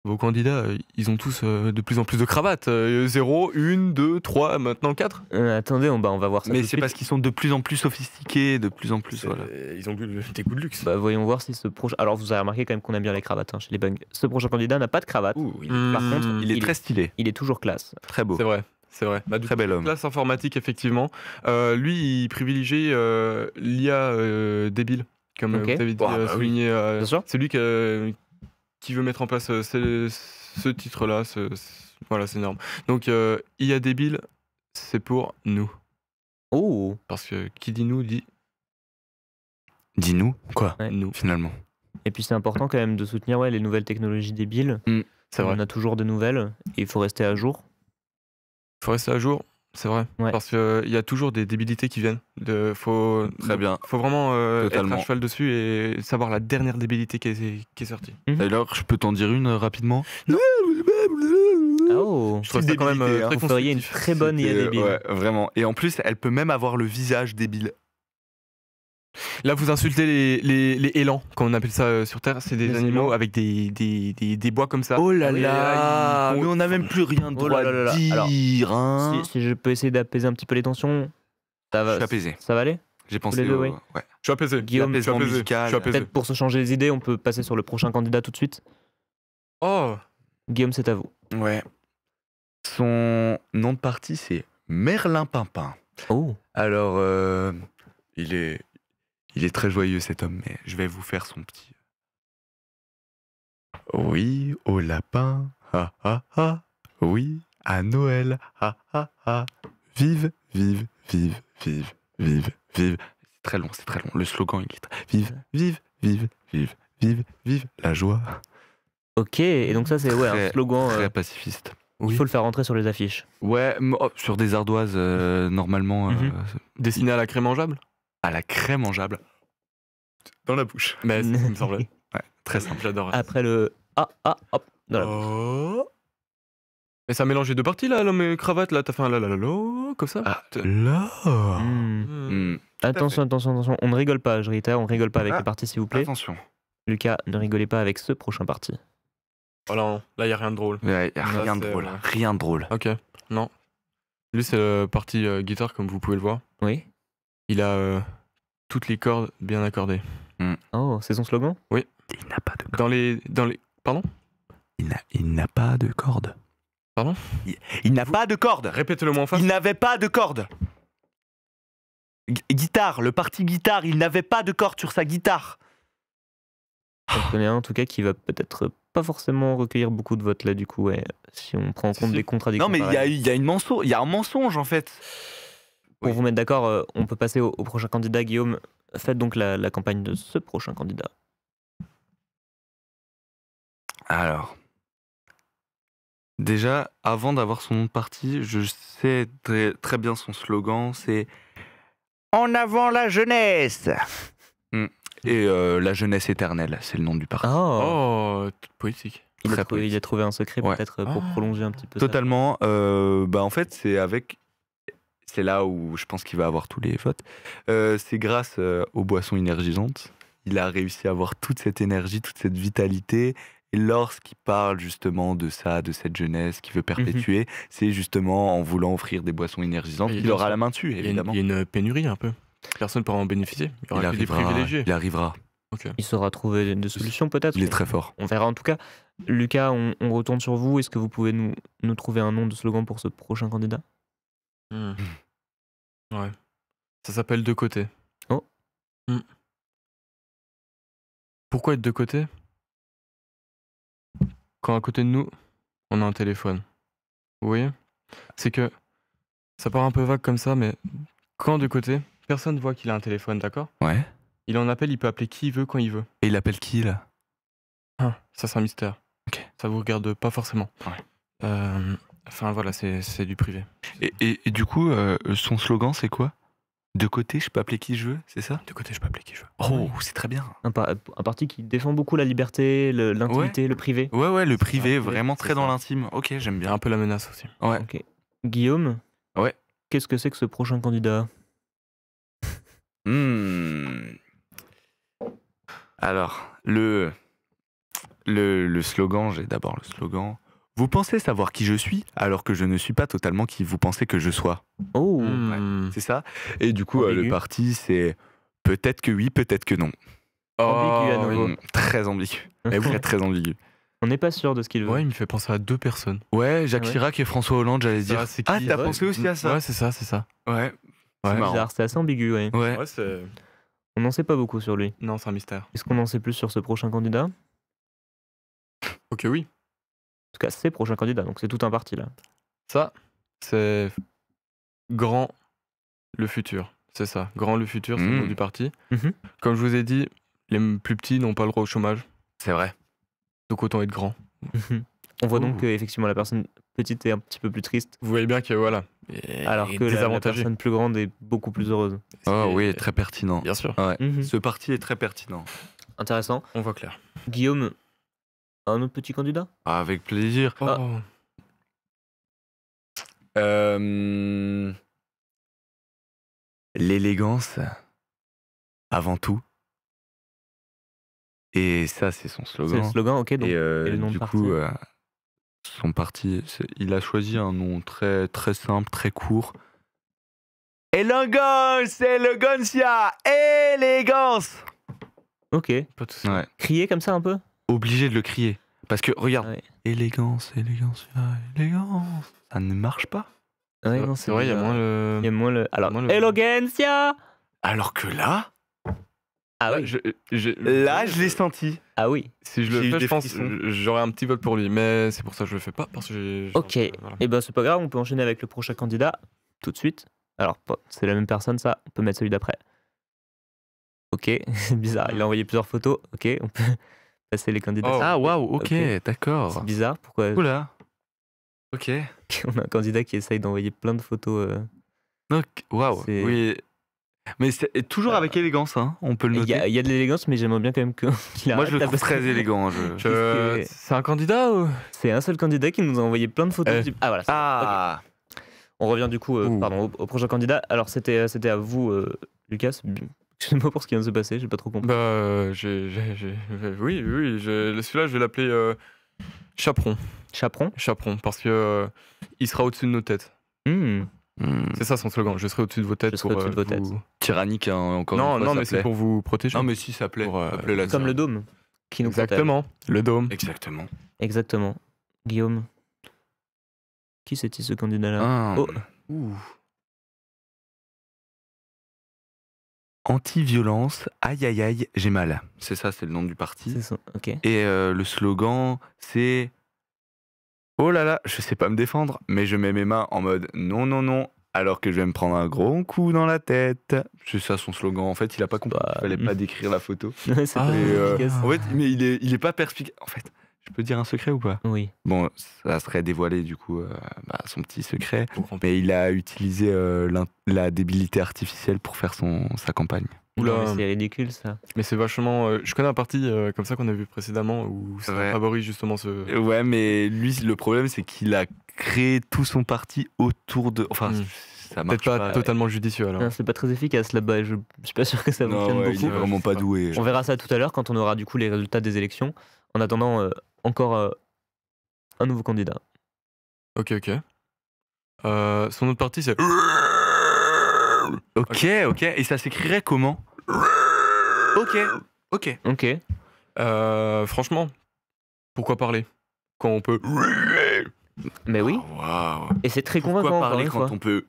vos candidats, ils ont tous de plus en plus de cravates. 0, 1, 2, 3, maintenant 4. Attendez, on va voir ça. Mais tout de c'est suite. parce qu'ils sont de plus en plus sophistiqués, de plus en plus, voilà. Ils ont bu des coups de luxe. Bah, voyons voir si ce prochain. Alors, vous avez remarqué quand même qu'on aime bien les cravates chez les bungs. Ce prochain candidat n'a pas de cravate. Ouh, Par contre, il est très stylé, il est toujours classe. très beau, C'est vrai, c'est vrai. Bah, du très coup, bel homme. classe informatique, effectivement. Lui, il privilégie l'IA débile, comme Ok. vous avez dit, Ah, bah oui. souligné. Bien sûr. C'est lui qui veut mettre en place ce titre-là. Voilà, c'est énorme. Donc, IA débile, c'est pour nous. Oh, Parce que qui dit nous dit Dis-nous, quoi, Ouais. nous. finalement. et puis c'est important quand même de soutenir les nouvelles technologies débiles. C'est vrai. On a toujours de nouvelles et il faut rester à jour. Faut rester à jour, c'est vrai. Ouais. Parce qu'il y a toujours des débilités qui viennent. Faut vraiment être Totalement. à cheval dessus et savoir la dernière débilité qui est sortie. Alors, je peux t'en dire une rapidement? Oh, Je trouve ça quand même débilité, hein. très vous feriez une constructif. très bonne IA C'était, débile. Ouais, vraiment. Et en plus, elle peut même avoir le visage débile. Là, vous insultez les élans, comme on appelle ça sur Terre. C'est des Les animaux élans. avec des bois comme ça. Oh là Et là, ils font- mais on n'a même plus rien de Oh droit là là là. à Alors, dire, hein. Si je peux essayer d'apaiser un petit peu les tensions, ça Je va. suis apaisé. Ça va aller? J'ai pensé les deux, au... oui. ouais. Je suis apaisé. Guillaume, je suis l'apaisement apaisé. musical. Je suis apaisé. Peut-être pour se changer les idées, on peut passer sur le prochain candidat tout de suite. Oh, Guillaume, c'est à vous. Ouais. Son nom de parti, c'est Merlin Pimpin. Oh, Alors, il est très joyeux cet homme, mais je vais vous faire son petit. Oui, au lapin, ha ha ha. Oui, à Noël, ha ha ha. Vive, vive, vive, vive, vive, vive. C'est très long, c'est très long. Le slogan, il est très. Vive, vive, vive, vive, vive, vive la joie. ok. Et donc ça, c'est un Très- slogan. Très pacifiste. Il faut le faire rentrer sur les affiches. Ouais, sur des ardoises, normalement, Mhm. destiné à la crème mangeable. à la crème mangeable. Dans la bouche. Mais c'est ce qui me semblait. Ouais, très simple. J'adore. Après le hop. Dans la bouche. Oh. Mais ça a mélangé deux parties là, l'homme et cravate là. T'as fait un la comme ça. Ah, là. Hmm. Hmm. Attention. On ne rigole pas, je réitère, on ne rigole pas avec Ah. les parties, s'il vous plaît. Attention. Lucas, ne rigolez pas avec ce prochain parti. Oh non, là y a rien de drôle. Il y a Ça, rien de c'est drôle. vrai. Rien de drôle. Ok, non. Lui c'est le parti guitare comme vous pouvez le voir. Oui. Il a toutes les cordes bien accordées. Oh, c'est son slogan? Il n'a pas de corde. Dans les. Pardon. Il n'a pas de corde. Pardon. Il n'a pas de corde. Répète-le moi en face. Il n'avait pas de corde. Guitare, le parti guitare, il n'avait pas de corde sur sa guitare. J'en connais un en tout cas qui va peut-être pas forcément recueillir beaucoup de votes là du coup, ouais, si on prend en compte Si. des contradictions. Non, mais pareilles. il y a un mensonge en fait. Pour Oui. vous mettre d'accord, on peut passer au prochain candidat. Guillaume, faites donc la campagne de ce prochain candidat. Alors, déjà, avant d'avoir son nom de parti, je sais très, très bien son slogan, c'est En avant la jeunesse. Et la jeunesse éternelle, c'est le nom du parti. Oh, Oh, poétique. il, très a trouvé, il a trouvé un secret Ouais. peut-être pour Ah. prolonger un petit peu ça. Totalement. En fait, c'est là où je pense qu'il va avoir tous les votes. C'est grâce aux boissons énergisantes. Il a réussi à avoir toute cette énergie, toute cette vitalité. Et lorsqu'il parle justement de ça, de cette jeunesse qu'il veut perpétuer, c'est justement en voulant offrir des boissons énergisantes Et qu'il bien aura sûr. la main dessus, évidemment. Il y a une pénurie un peu. Personne ne pourra en bénéficier. Il y aura que des privilégiés. Il arrivera. Il saura trouver des solutions peut-être. Il est très fort. On verra en tout cas. Lucas, on retourne sur vous. Est-ce que vous pouvez nous trouver un nom de slogan pour ce prochain candidat? Hmm. Ouais. Ça s'appelle De Côté. Oh. Hmm. Pourquoi être de côté? Quand à côté de nous, on a un téléphone. Vous voyez? C'est que ça part un peu vague comme ça, mais quand de côté, personne ne voit qu'il a un téléphone, d'accord? Ouais. Il en appelle, il peut appeler qui il veut quand il veut. Et il appelle qui, là? Ah, ça c'est un mystère. Ok. Ça vous regarde pas forcément. Ouais. Enfin voilà, c'est du privé. Et du coup, son slogan, c'est quoi? De côté, je peux appeler qui je veux, c'est ça? De côté, je peux appeler qui je veux. Oh, c'est très bien. Un parti qui défend beaucoup la liberté, l'intimité, le privé. Ouais, le privé, privé, vraiment c'est très dans ça. l'intime. Ok, j'aime Il y a bien. un peu la menace aussi. Ouais. Ok. Guillaume? Ouais. Qu'est-ce que c'est que ce prochain candidat? Alors, le slogan, j'ai d'abord le slogan. Vous pensez savoir qui je suis, alors que je ne suis pas totalement qui vous pensez que je sois. Oh, Hmm. C'est ça. Et du coup, Ambigu. le parti, c'est peut-être que oui, peut-être que non. Ambigu à Oh, nouveau. oui. Très ambigu. Mais très, très ambigu. on n'est pas sûr de ce qu'il veut. Ouais, il me fait penser à deux personnes. Ouais, Jacques Ah ouais. Chirac et François Hollande, j'allais dire. Ça, c'est Ah, qui? t'as Ouais. pensé aussi à ça? Ouais, c'est ça, c'est ça. Ouais. C'est C'est marrant. bizarre, c'est assez ambigu, ouais. Ouais. Ouais, c'est. On n'en sait pas beaucoup sur lui. Non, c'est un mystère. Est-ce qu'on en sait plus sur ce prochain candidat? En Ok, oui. tout cas, ces prochains candidats, donc c'est tout un parti là. Ça, c'est grand le futur. C'est ça. Grand le futur, c'est le nom du parti. Mhm. Comme je vous ai dit, les plus petits n'ont pas le droit au chômage. C'est vrai. Donc autant être grand. Mhm. On voit donc Ouh. que effectivement la personne petite est un petit peu plus triste, Vous voyez bien que voilà. alors que la désavantagée. personne plus grande est beaucoup plus heureuse. Oh C'est- oui, très pertinent. Bien sûr. Ouais. Mhm. Ce parti est très pertinent. Intéressant. On voit clair. Guillaume, un autre petit candidat? Ah, avec plaisir. Oh. L'élégance, avant tout. Et ça, c'est son C'est le slogan. slogan, ok. Donc, Et le nom de du parti coup, son parti, il a choisi un nom très, très simple, très court. Élégance, élégancia, élégance. ok. Pas tout ça. Ouais. Crier comme ça un peu? Obligé de le crier. Parce que, regarde, Ouais. élégance, élégancia, élégance. Ça ne marche pas. Ouais, non, C'est vrai, il y a moins Il y a le. moins le. Alors, moins le- Elogencia! Alors que là, Ah Ouais, oui. là, je l'ai senti. Ah oui. Si je le J'ai eu fais, des je pense frissons. j'aurais un petit vote pour lui. Mais c'est pour ça que je le fais pas. Parce que Ok. voilà. Et ben c'est pas grave, on peut enchaîner avec le prochain candidat tout de suite. Alors, c'est la même personne, ça. On peut mettre celui d'après. Ok, c'est bizarre. Il a envoyé plusieurs photos. Ok, on peut passer les candidats. Oh. Ah, waouh, ok, Ok. d'accord. C'est bizarre. Pourquoi Oula. Ok. on a un candidat qui essaye d'envoyer plein de photos Ok, waouh. C'est- Oui. Mais c'est toujours avec élégance, hein. On peut le Il noter. y a de l'élégance, mais j'aimerais bien quand même qu'il Moi, arrête je le là, trouve parce que très élégant. Qu'est-ce que- C'est un candidat ou C'est un seul candidat qui nous a envoyé plein de photos. Eh. Ah voilà. c'est bon. Ok. Ah. On revient du coup Ouh. pardon, au prochain candidat. Alors c'était à vous, Lucas. Excusez-moi pour ce qui vient de se passer, j'ai pas trop compris. Bah, oui, celui-là, je vais l'appeler Chaperon. Chaperon. Chaperon, parce que il sera au-dessus de nos têtes. Hmm. C'est ça son slogan. Je serai au-dessus de vos têtes Je serai pour au-dessus de vos têtes. vous- Tyrannique, hein, encore Non, une fois. non, ça mais c'est plaît. pour vous protéger. Non, mais si, ça plaît. Pour, Ça plaît là-dessus. Comme le dôme qui nous protège. Exactement. Le dôme. Exactement. Exactement. Guillaume. Qui c'est-il ce candidat-là? Ah. Oh. Ouh. Anti-violence, aïe aïe aïe, j'ai mal. C'est ça, c'est le nom du parti. C'est ça. Ok. Et le slogan, c'est oh là là, je sais pas me défendre, mais je mets mes mains en mode non, non, non, alors que je vais me prendre un gros coup dans la tête. C'est ça son slogan. En fait, il a pas compris. Bah, Il fallait pas décrire la photo. Ouais, c'est Ah. pas Et, efficace. en fait, mais il est pas perspicace. En fait, je peux dire un secret ou pas? Oui. Bon, ça serait dévoilé du coup son petit secret. Pour remplir. Mais il a utilisé la débilité artificielle pour faire sa campagne. Oula. Non, mais c'est ridicule ça. Mais c'est vachement. Je connais un parti comme ça qu'on a vu précédemment où ça Ouais. favorise justement ce. Ouais, mais lui, le problème, c'est qu'il a créé tout son parti autour de. Enfin, ça marche Peut-être pas totalement judicieux alors. Non, c'est pas très efficace là-bas. Je suis pas sûr que ça Non, fonctionne ouais, il est beaucoup. vraiment pas doué. On verra ça tout à l'heure quand on aura du coup les résultats des élections. En attendant, encore un nouveau candidat. Ok. Son autre parti c'est. Ok. Et ça s'écrirait comment? Ok. Ok. Franchement, pourquoi parler quand on peut. Mais oui. Waouh. Et c'est très Pourquoi convaincant encore parler une quand fois. on peut.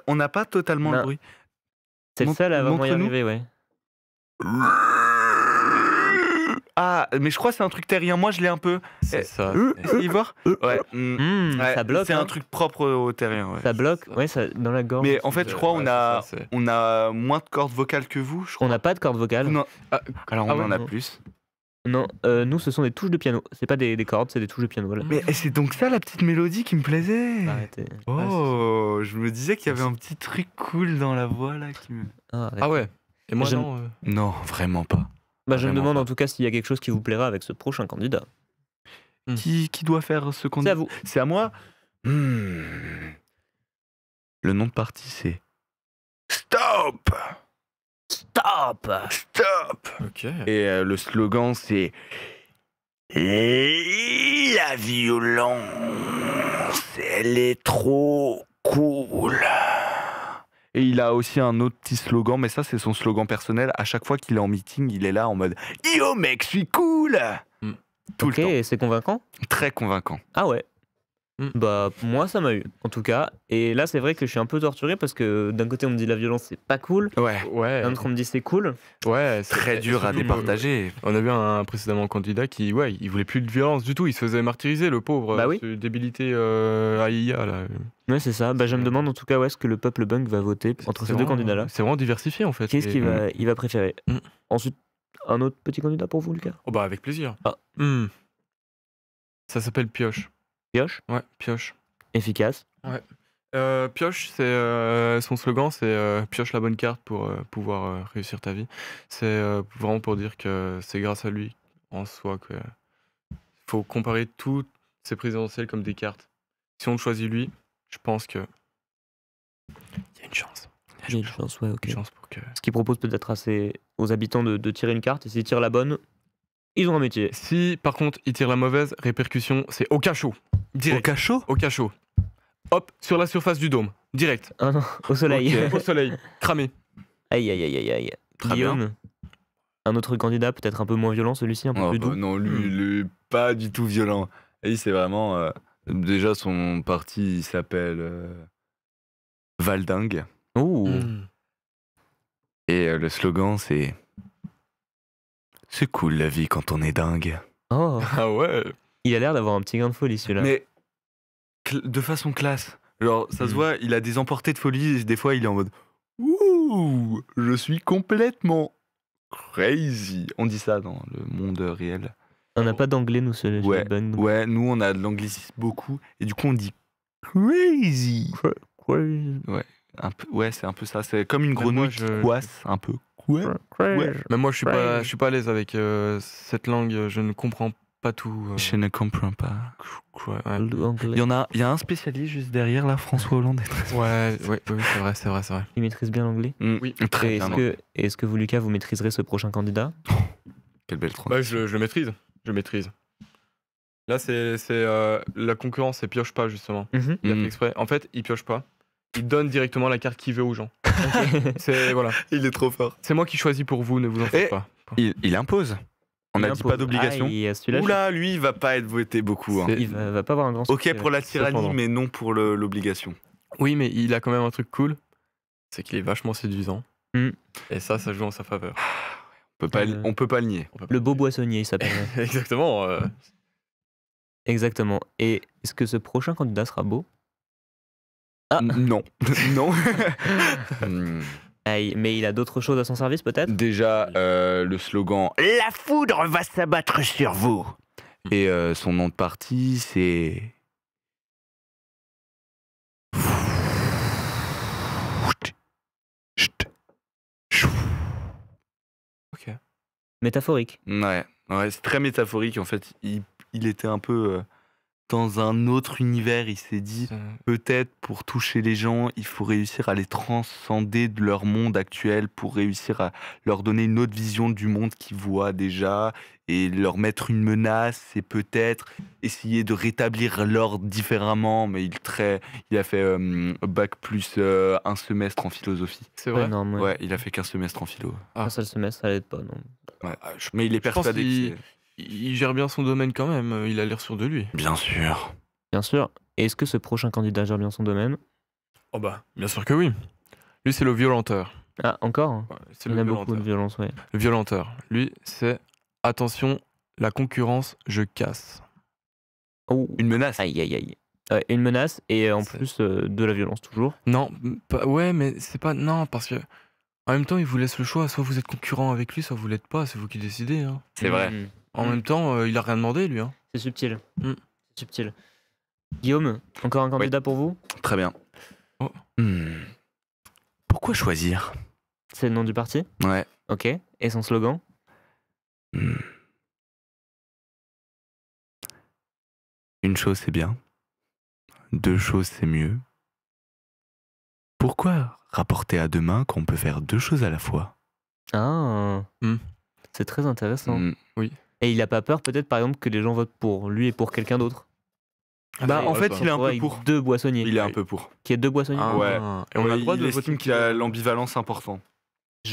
On n'a pas totalement le Non. bruit. C'est le seul à vraiment y Montre-nous. arriver, ouais. Ah, mais je crois que c'est un truc terrien. Moi, je l'ai un peu. C'est ça. Essayez voir. Ouais. Ouais, Ça bloque. C'est hein. un truc propre au terrien. Ouais. Ça bloque. ça. Ouais, ça dans la gorge. Mais en fait, je crois Ouais, on a c'est ça, c'est- on a moins de cordes vocales que vous. Je crois. On n'a pas de corde vocale. Non. Alors on Ah ouais, en a non. plus. Non, nous ce sont des touches de piano. C'est pas des cordes, c'est des touches de piano. Voilà. Mais c'est donc ça la petite mélodie qui me plaisait. Arrêtez. Oh, je me disais qu'il y avait un petit truc cool dans la voix là qui me. Arrêtez. Ah ouais. Et moi J'aime- non. Non, vraiment pas. Bah, je me Vraiment demande pas. en tout cas s'il y a quelque chose qui vous plaira avec ce prochain candidat. Qui doit faire ce C'est candidat? à vous. C'est à moi. Le nom de parti c'est Stop. Stop. Stop. Ok. Et le slogan c'est la violence, elle est trop cool. Et il a aussi un autre petit slogan, mais ça c'est son slogan personnel. À chaque fois qu'il est en meeting, il est là en mode yo mec, je suis cool. Tout Ok, le temps. et c'est convaincant. Très convaincant. Ah ouais. Bah, moi, ça m'a eu, en tout cas. Et là, c'est vrai que je suis un peu torturé parce que d'un côté, on me dit la violence, c'est pas cool. Ouais, Ouais, D'un autre, on me dit c'est cool. ouais, très dur à surtout, départager. On a vu un précédemment candidat qui, ouais, il voulait plus de violence du tout. Il se faisait martyriser, le pauvre. Bah oui. Débilité AIA, là. Ouais, c'est ça. Bah, je me demande en tout cas où est-ce que le peuple bunk va voter entre ces deux candidats-là. C'est vraiment diversifié, en fait. Qu'est-ce qu'il il va préférer? Mm. Ensuite, un autre petit candidat pour vous, Lucas? Oh, bah, avec plaisir. Ah. Ça s'appelle Pioche. Pioche? Ouais, Pioche. Efficace. Pioche, c'est son slogan, c'est pioche la bonne carte pour pouvoir réussir ta vie. C'est vraiment pour dire que c'est grâce à lui en soi que faut comparer toutes ces présidentielles comme des cartes. Si on choisit lui, je pense que il y a une chance. Il y a une chance, ouais, ok. Une chance pour que. Ce qu'il propose peut-être aux habitants de tirer une carte, et s'ils tirent la bonne, ils ont un métier. Si par contre il tire la mauvaise, répercussion, c'est au cachot. Direct. Au cachot? Au cachot. Hop, sur la surface du dôme. Direct. Ah non, au soleil. Ok. Au soleil. Cramé. Aïe, aïe, aïe, aïe, aïe. Très Guillaume, un autre candidat, peut-être un peu moins violent, celui-ci, un peu Oh, plus bah doux. non, lui, pas du tout violent. Et c'est vraiment. Déjà, son parti, il s'appelle Valdingue. Ouh. Et le slogan, c'est. C'est cool la vie quand on est dingue. Oh, Ah ouais. il a l'air d'avoir un petit grain de folie, celui-là. Mais de façon classe. Genre, ça se voit, il a des emportées de folie. Et des fois, il est en mode. Ouh, je suis complètement crazy. On dit ça dans le monde réel. On n'a pas d'anglais, nous, ce Ouais, bug. Ouais, nous, on a de l'anglicisme beaucoup. Et du coup, on dit crazy. Un peu, ouais, c'est un peu ça. C'est comme une moi, grenouille qui coisse un peu. Ouais. Mais moi, je suis pas à l'aise avec cette langue. Je ne comprends pas tout. Je ne comprends pas. Ouais, Il y a un spécialiste juste derrière là, François Hollande. ouais, oui, c'est vrai. Il maîtrise bien l'anglais. Oui. Très Et bien. est-ce que vous, Lucas, vous maîtriserez ce prochain candidat? Quelle belle transition. Bah, je le maîtrise. Je maîtrise. Là, c'est la concurrence, c'est pioche pas justement. Il a fait exprès. En fait, il pioche pas. Il donne directement la carte qu'il veut aux gens. C'est voilà. Il est trop fort. C'est moi qui choisis pour vous, ne vous en faites Et- pas. Il impose. On n'a dit pas d'obligation. Celui-là, Oula, lui, il va pas être voté beaucoup. Hein. C'est- il va pas avoir un grand Ok succès, pour la tyrannie, cependant. mais non pour l'obligation. Oui, mais il a quand même un truc cool, c'est qu'il est vachement séduisant. Mm. Et ça joue en sa faveur. On peut pas le nier. Le beau boissonnier, il s'appelle. Exactement. Exactement. Et est-ce que ce prochain candidat sera beau? Ah. Non. Non. Hmm. Aïe, mais il a d'autres choses à son service, peut-être? Déjà, le slogan La foudre va s'abattre sur vous. et son nom de parti, c'est. Ok. Métaphorique. Ouais, c'est très métaphorique. En fait, il était un peu dans un autre univers. Il s'est dit, peut-être pour toucher les gens, il faut réussir à les transcender de leur monde actuel pour réussir à leur donner une autre vision du monde qu'ils voient déjà et leur mettre une menace et peut-être essayer de rétablir l'ordre différemment. Mais il a fait bac plus un semestre en philosophie. C'est vrai. Ouais, non, Ouais, il a fait qu'un semestre en philo. Un seul semestre, ça l'aide pas, non. Ouais. Mais il est Je pense persuadé que il gère bien son domaine quand même. Il a l'air sûr de lui. c'est... Bien sûr. Bien sûr. Et est-ce que ce prochain candidat gère bien son domaine? Oh bah, bien sûr que oui. Lui, c'est le violenteur. Ah, encore? Ouais, c'est Il y le en a beaucoup de violenteur. violence, ouais. Le violenteur. Lui, c'est attention, la concurrence, je casse. Oh. Une menace. Aïe, aïe, aïe. Ouais, une menace et en C'est- plus de la violence, toujours. Non, ouais, mais c'est pas. Non, parce que. En même temps, il vous laisse le choix. Soit vous êtes concurrent avec lui, soit vous l'êtes pas. C'est vous qui décidez. Hein. C'est vrai. Mm. En même temps, il a rien demandé, lui. Hein. C'est subtil. Mm. C'est subtil. Guillaume, encore un candidat pour vous? Très bien. Oh. Pourquoi choisir? C'est le nom du parti? Ouais. Ok. Et son slogan? Une chose c'est bien. Deux choses c'est mieux. Pourquoi rapporter à deux mains quand on peut faire deux choses à la fois? Ah. Mm. C'est très intéressant. Hmm. Et il a pas peur, peut-être, par exemple, que les gens votent pour lui et pour quelqu'un d'autre? Bah, en fait, ça. il est un peu Ouais, avec pour. deux boissonniers. Il est un peu pour. Qu'il y ait deux boissonniers? Ah, Ouais. Et on a le droit il de voter estime qu'il a l'ambivalence important.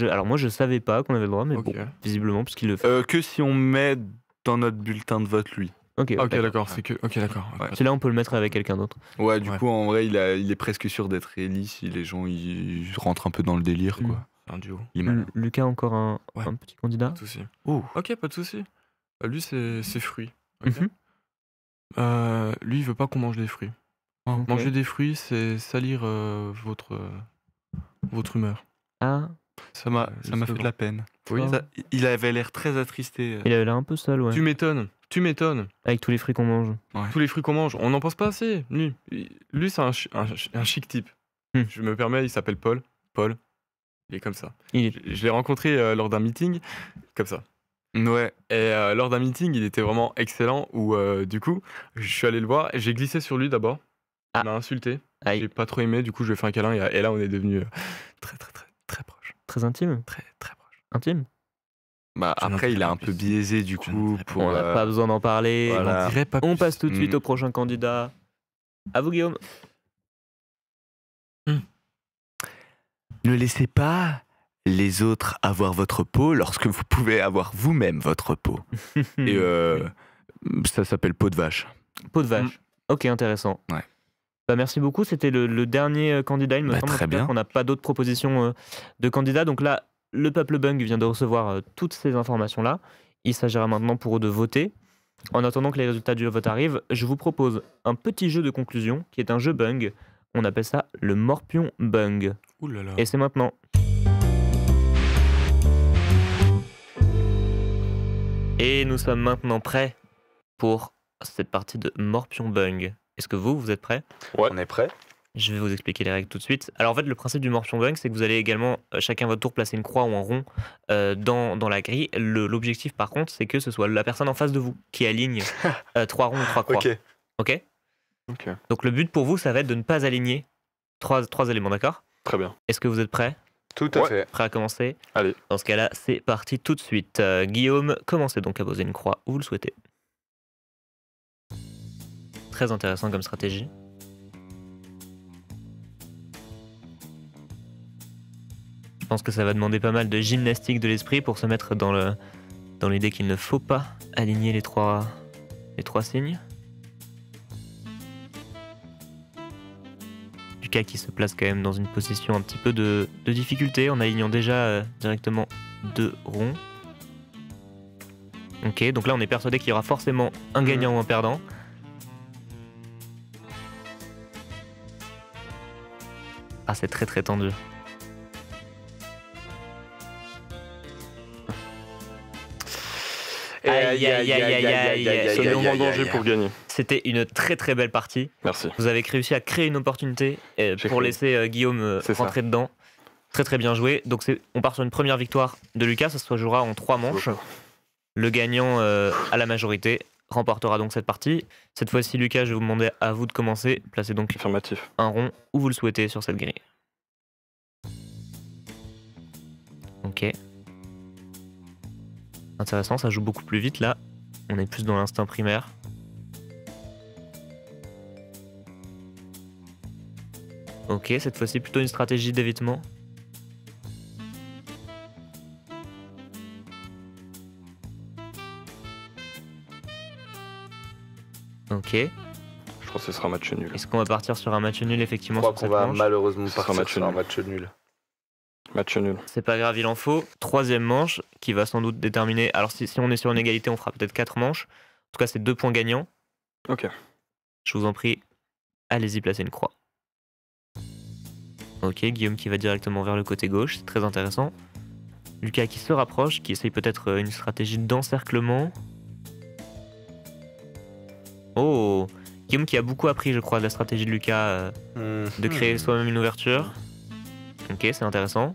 Alors moi, je savais pas qu'on avait le droit, mais Ok. bon, visiblement, puisqu'il le fait. Que si on met dans notre bulletin de vote lui. Ok, Ok, d'accord, c'est que. Ok, d'accord. Ouais. Celui-là, on peut le mettre avec quelqu'un d'autre. Ouais, du Ouais. coup, en vrai, il est presque sûr d'être Ellie si les gens ils rentrent un peu dans le délire, Mm. quoi. C'est un duo. Il est malin. Lucas, encore Ouais. un petit candidat. Pas de souci. Oh. Ok, pas de souci. Lui, c'est fruits. Ok. Mhm. Lui, il veut pas qu'on mange des fruits. Ok. Manger des fruits, c'est salir votre humeur. Ah, Ça m'a Le fait de slogan. la peine. Oui. Oh. Il avait l'air très attristé. il avait l'air un peu seul, ouais. Tu m'étonnes. Tu m'étonnes. Avec tous les fruits qu'on mange. Tous les fruits qu'on mange, on n'en pense pas assez. Lui c'est un chic type. Je me permets, il s'appelle Paul. Paul, il est comme ça. Je l'ai rencontré lors d'un meeting, comme ça. Ouais. Et lors d'un meeting, il était vraiment excellent. Où du coup, je suis allé le voir et j'ai glissé sur lui d'abord. Ah. Il m'a insulté. Aïe. J'ai pas trop aimé. Du coup, je lui ai fait un câlin et là, on est devenus très proches. Très intime. Très proches. Intime. Bah, Je n'en après, il est dirai un pas peu plus. biaisé, du Je n'en coup, dirai pas pour... On n'a pas besoin d'en parler. voilà. On dirait pas On plus. passe tout de suite Mm. au prochain candidat. À vous, Guillaume. Ne laissez pas les autres avoir votre peau lorsque vous pouvez avoir vous-même votre peau. Et ça s'appelle peau de vache. Peau de vache. Ok, intéressant. Ouais. Bah, merci beaucoup. C'était le dernier candidat. Il me Bah, semble en très tout cas bien. qu'on n'a pas d'autres propositions de candidats. Donc là, le peuple Bung vient de recevoir toutes ces informations-là. Il s'agira maintenant pour eux de voter. En attendant que les résultats du vote arrivent, je vous propose un petit jeu de conclusion qui est un jeu Bung. On appelle ça le Morpion Bung. Ouh là là. Et c'est maintenant. Et nous sommes maintenant prêts pour cette partie de Morpion Bung. Est-ce que vous êtes prêts? Ouais. On est prêt? Je vais vous expliquer les règles tout de suite. Alors en fait, le principe du Morpion Bung, c'est que vous allez également, chacun à votre tour, placer une croix ou un rond dans la grille. L'objectif, par contre, c'est que ce soit la personne en face de vous qui aligne 3 ronds ou 3 croix. Ok. Ok. Donc le but pour vous, ça va être de ne pas aligner trois éléments, d'accord? Très bien. Est-ce que vous êtes prêts? Tout à Ouais. fait. Prêts à commencer? Allez. Dans ce cas-là, c'est parti tout de suite. Guillaume, commencez donc à poser une croix où vous le souhaitez. Très intéressant comme stratégie. Je pense que ça va demander pas mal de gymnastique de l'esprit pour se mettre dans l'idée qu'il ne faut pas aligner les trois signes. Lucas qui se place quand même dans une position un petit peu de difficulté en alignant déjà directement 2 ronds. Ok, donc là on est persuadé qu'il y aura forcément un gagnant ou un perdant. Ah, c'est très très tendu. Aïe, aïe, aïe, aïe, aïe, aïe. C'est le moment de danger pour gagner. C'était une très très belle partie. Merci. Vous avez réussi à créer une opportunité pour créé. laisser Guillaume C'est ça. rentrer dedans. Très très bien joué. Donc on part sur une première victoire de Lucas. Ça se jouera en 3 manches. Le gagnant à la majorité remportera donc cette partie. Cette fois-ci, Lucas, je vais vous demander à vous de commencer. Placez donc Affirmatif. un rond où vous le souhaitez sur cette grille. Ok. Intéressant, ça joue beaucoup plus vite là. On est plus dans l'instinct primaire. Ok, cette fois-ci plutôt une stratégie d'évitement. Ok. Je pense que ce sera un match nul. Est-ce qu'on va partir sur un match nul effectivement Je crois sur qu'on cette va manche? malheureusement Ce sera partir match sur un nul. match nul. Match nul. C'est pas grave, il en faut. 3e manche qui va sans doute déterminer. Alors si on est sur une égalité, on fera peut-être 4 manches. En tout cas, c'est 2 points gagnants. Ok. Je vous en prie, allez-y, placez une croix. Ok, Guillaume qui va directement vers le côté gauche, c'est très intéressant. Lucas qui se rapproche, qui essaye peut-être une stratégie d'encerclement. Oh, Guillaume qui a beaucoup appris, je crois, de la stratégie de Lucas de créer soi-même une ouverture. Ok, c'est intéressant.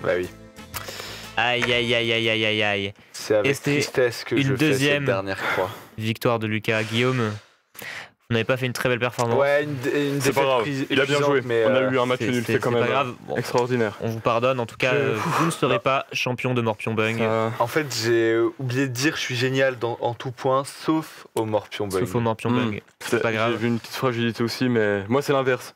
Bah oui. Aïe, aïe, aïe, aïe, aïe, aïe, aïe. C'est avec Et c'est tristesse que une je fais deuxième cette dernière croix. Victoire de Lucas. Guillaume, Vous n'avez pas fait une très belle performance. Ouais, une C'est pas défaite grave, il a bien joué. mais, On a eu un match C'est nul, c'est quand pas même grave. Bon, extraordinaire. on vous pardonne. En tout cas, vous ne serez pas champion de Morpion Bung. En fait, j'ai oublié de dire, je suis génial en tout point, sauf au Morpion Bug. Sauf au Morpion Bung. C'est pas grave. J'ai vu une petite fragilité aussi, mais moi c'est l'inverse.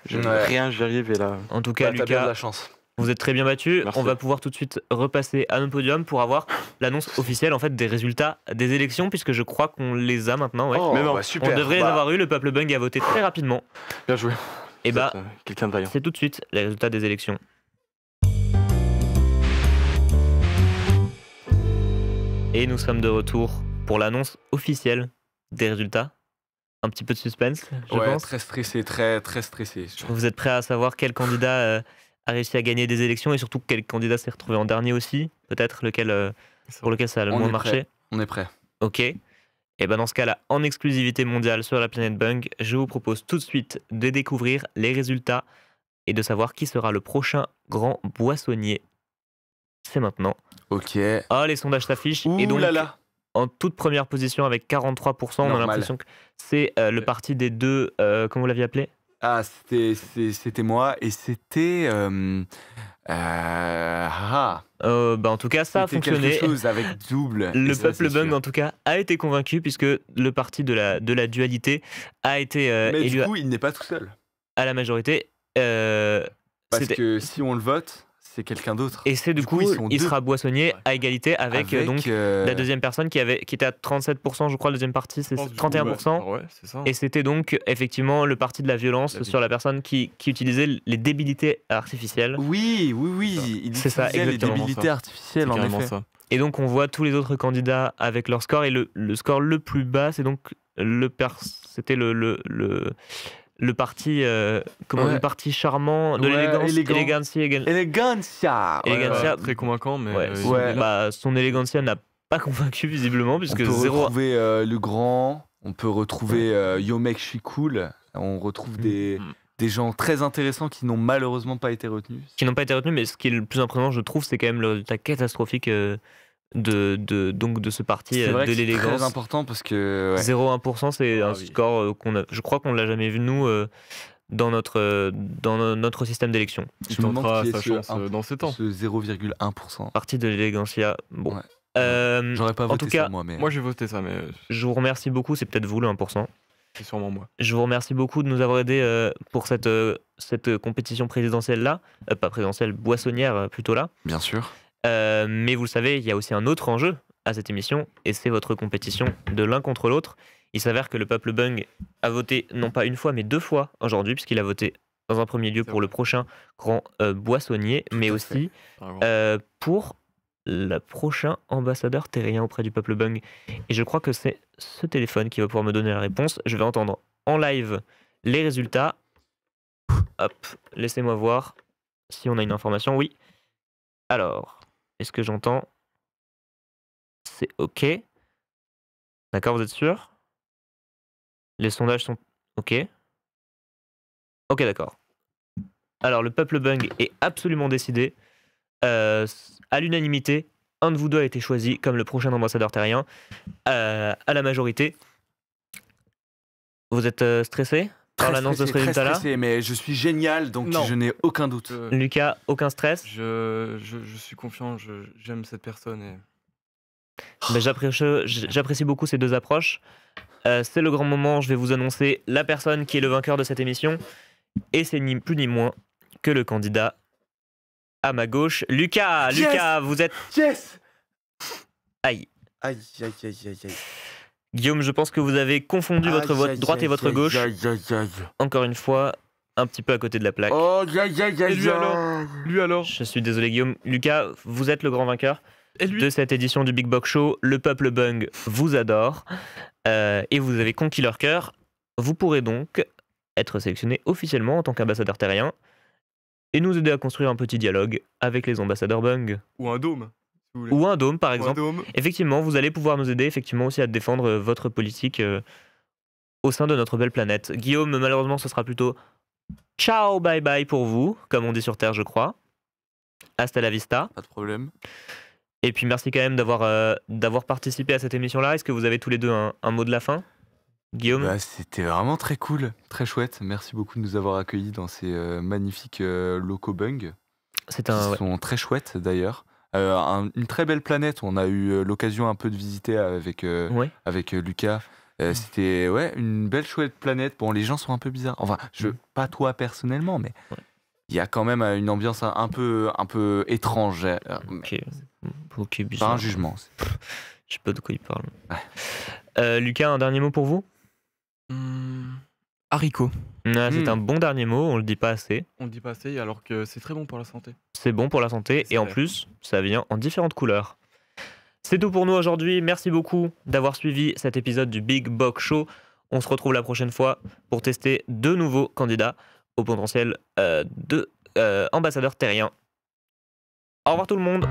Ouais. Rien, j'y arrive et là. En tout cas, T'as bien de Lucas, la chance. vous êtes très bien battu. Merci. On va pouvoir tout de suite repasser à nos podiums pour avoir l'annonce officielle en fait des résultats des élections, puisque je crois qu'on les a maintenant. Ouais. Oh, Mais non, bah, super. On devrait les Bah, avoir eu. Le peuple Bung a voté très rapidement. Bien joué. Et Vous bah, êtes, quelqu'un de vaillant. c'est tout de suite les résultats des élections. Et nous sommes de retour pour l'annonce officielle des résultats. Un petit peu de suspense, je ouais, pense. très stressé, très stressé. Vous êtes prêts à savoir quel candidat a réussi à gagner des élections et surtout quel candidat s'est retrouvé en dernier aussi, peut-être lequel pour lequel ça a le On moins est marché. prêt. On est prêt. Ok. Et ben dans ce cas-là, en exclusivité mondiale sur la planète Bung, je vous propose tout de suite de découvrir les résultats et de savoir qui sera le prochain grand boissonnier. C'est maintenant. Ok. Ah, les sondages s'affichent. Ouh Et donc, là là. en toute première position avec 43%, on a Normal. l'impression que c'est le parti des deux. Comment vous l'aviez appelé? Ah, c'était moi et c'était. En tout cas, ça a C'était fonctionné. quelque chose avec double. Le et ça, peuple c'est Bung, sûr. en tout cas, a été convaincu puisque le parti de la dualité a été Mais élu du coup, il n'est pas tout seul. à la majorité. Parce C'était- que si on le vote, c'est quelqu'un d'autre. Et c'est du coup, ils sont il deux. sera boissonnier à égalité avec, donc la deuxième personne qui était à 37%, je crois, le deuxième parti, c'est 31%. Ouais, c'est ça. Et c'était donc effectivement le parti de la violence La sur la personne qui utilisait les débilités artificielles. Oui. Il C'est ça, utilisait les exactement débilités ça. artificielles, C'est en carrément effet. ça. Et donc on voit tous les autres candidats avec leur score. Et le score le plus bas, c'est donc c'était le parti, Ouais. le parti charmant de Ouais, l'élégance, élégant. Elegancia. Elegancia. Très convaincant, mais Ouais, il ouais. est là. bah, son élégancia n'a pas convaincu visiblement On puisque peut 0. retrouver le grand, on peut retrouver Yo mec, je suis cool. On retrouve des gens très intéressants qui n'ont malheureusement pas été retenus. Qui n'ont pas été retenus, mais ce qui est le plus impressionnant, je trouve, c'est quand même le résultat catastrophique de ce parti C'est vrai de que c'est l'élégance. très important parce que. Ouais. 0,1%, c'est Ah un oui. score je crois qu'on l'a jamais vu nous dans notre système d'élection. Il Je me demande tentera qui est sa ce chance 1%. dans ses temps. Ce 0,1%. Parti de l'élégancia. Bon. Ouais. J'aurais pas en voté tout cas, ça moi, mais. Moi j'ai voté ça, mais je vous remercie beaucoup, c'est peut-être vous le 1%. c'est sûrement moi. Je vous remercie beaucoup de nous avoir aidés pour cette compétition présidentielle-là, pas présidentielle, boissonnière plutôt là. Bien sûr. Mais vous le savez, il y a aussi un autre enjeu à cette émission, et c'est votre compétition de l'un contre l'autre. Il s'avère que le peuple Bung a voté non pas une fois, mais 2 fois aujourd'hui, puisqu'il a voté dans un premier lieu C'est pour le prochain grand boissonnier, mais à aussi Vraiment. pour le prochain ambassadeur terrien auprès du peuple Bung. Et je crois que c'est ce téléphone qui va pouvoir me donner la réponse. Je vais entendre en live les résultats. Hop, laissez-moi voir si on a une information. Oui. Alors, est-ce que j'entends? C'est OK. D'accord, vous êtes sûr? Les sondages sont OK. OK, d'accord. Alors, le peuple Bung est absolument décidé. À l'unanimité, un de vous deux a été choisi comme le prochain ambassadeur terrien. À la majorité. Vous êtes stressé par l'annonce de ce Très résultat-là? stressé, mais je suis génial, donc Non. je n'ai aucun doute. Lucas, aucun stress? Je suis confiant, j'aime cette personne et Ben, j'apprécie beaucoup ces deux approches. C'est le grand moment, je vais vous annoncer la personne qui est le vainqueur de cette émission. Et c'est ni plus ni moins que le candidat à ma gauche, Lucas. Yes. Lucas, vous êtes... Yes. Aïe. Aïe. Guillaume, je pense que vous avez confondu votre vote droite et votre gauche. Aïe. Encore une fois, un petit peu à côté de la plaque. Oh, Et lui alors Lui alors Je suis désolé Guillaume. Lucas, vous êtes le grand vainqueur Et lui de cette édition du Big Box Show. Le peuple Bung vous adore et vous avez conquis leur cœur. Vous pourrez donc être sélectionné officiellement en tant qu'ambassadeur terrien et nous aider à construire un petit dialogue avec les ambassadeurs Bung. Ou un dôme, si vous voulez. Ou un dôme par Ou un exemple. dôme. Effectivement, vous allez pouvoir nous aider effectivement aussi à défendre votre politique au sein de notre belle planète. Guillaume, malheureusement, ce sera plutôt ciao, bye bye pour vous, comme on dit sur Terre, je crois. Hasta la vista. Pas de problème. Et puis merci quand même d'avoir participé à cette émission-là. Est-ce que vous avez tous les deux un mot de la fin? Guillaume, Bah, c'était vraiment très cool, très chouette. Merci beaucoup de nous avoir accueillis dans ces magnifiques locaux Bung, c'est qui un. sont très chouettes d'ailleurs. Une très belle planète, on a eu l'occasion un peu de visiter Ouais. avec Lucas. C'était une belle chouette planète. Bon, les gens sont un peu bizarres. Enfin, pas toi personnellement, mais Ouais. il y a quand même une ambiance un peu étrange. Ok, ok, Pas bizarre. un jugement. Je sais pas de quoi il parle. Ouais. Lucas, un dernier mot pour vous? Haricots. C'est un bon dernier mot, on le dit pas assez. On le dit pas assez alors que c'est très bon pour la santé. C'est bon pour la santé C'est et en vrai. plus, ça vient en différentes couleurs. C'est tout pour nous aujourd'hui. Merci beaucoup d'avoir suivi cet épisode du Big Box Show. On se retrouve la prochaine fois pour tester deux nouveaux candidats au potentiel de ambassadeur terrien. Au revoir tout le monde.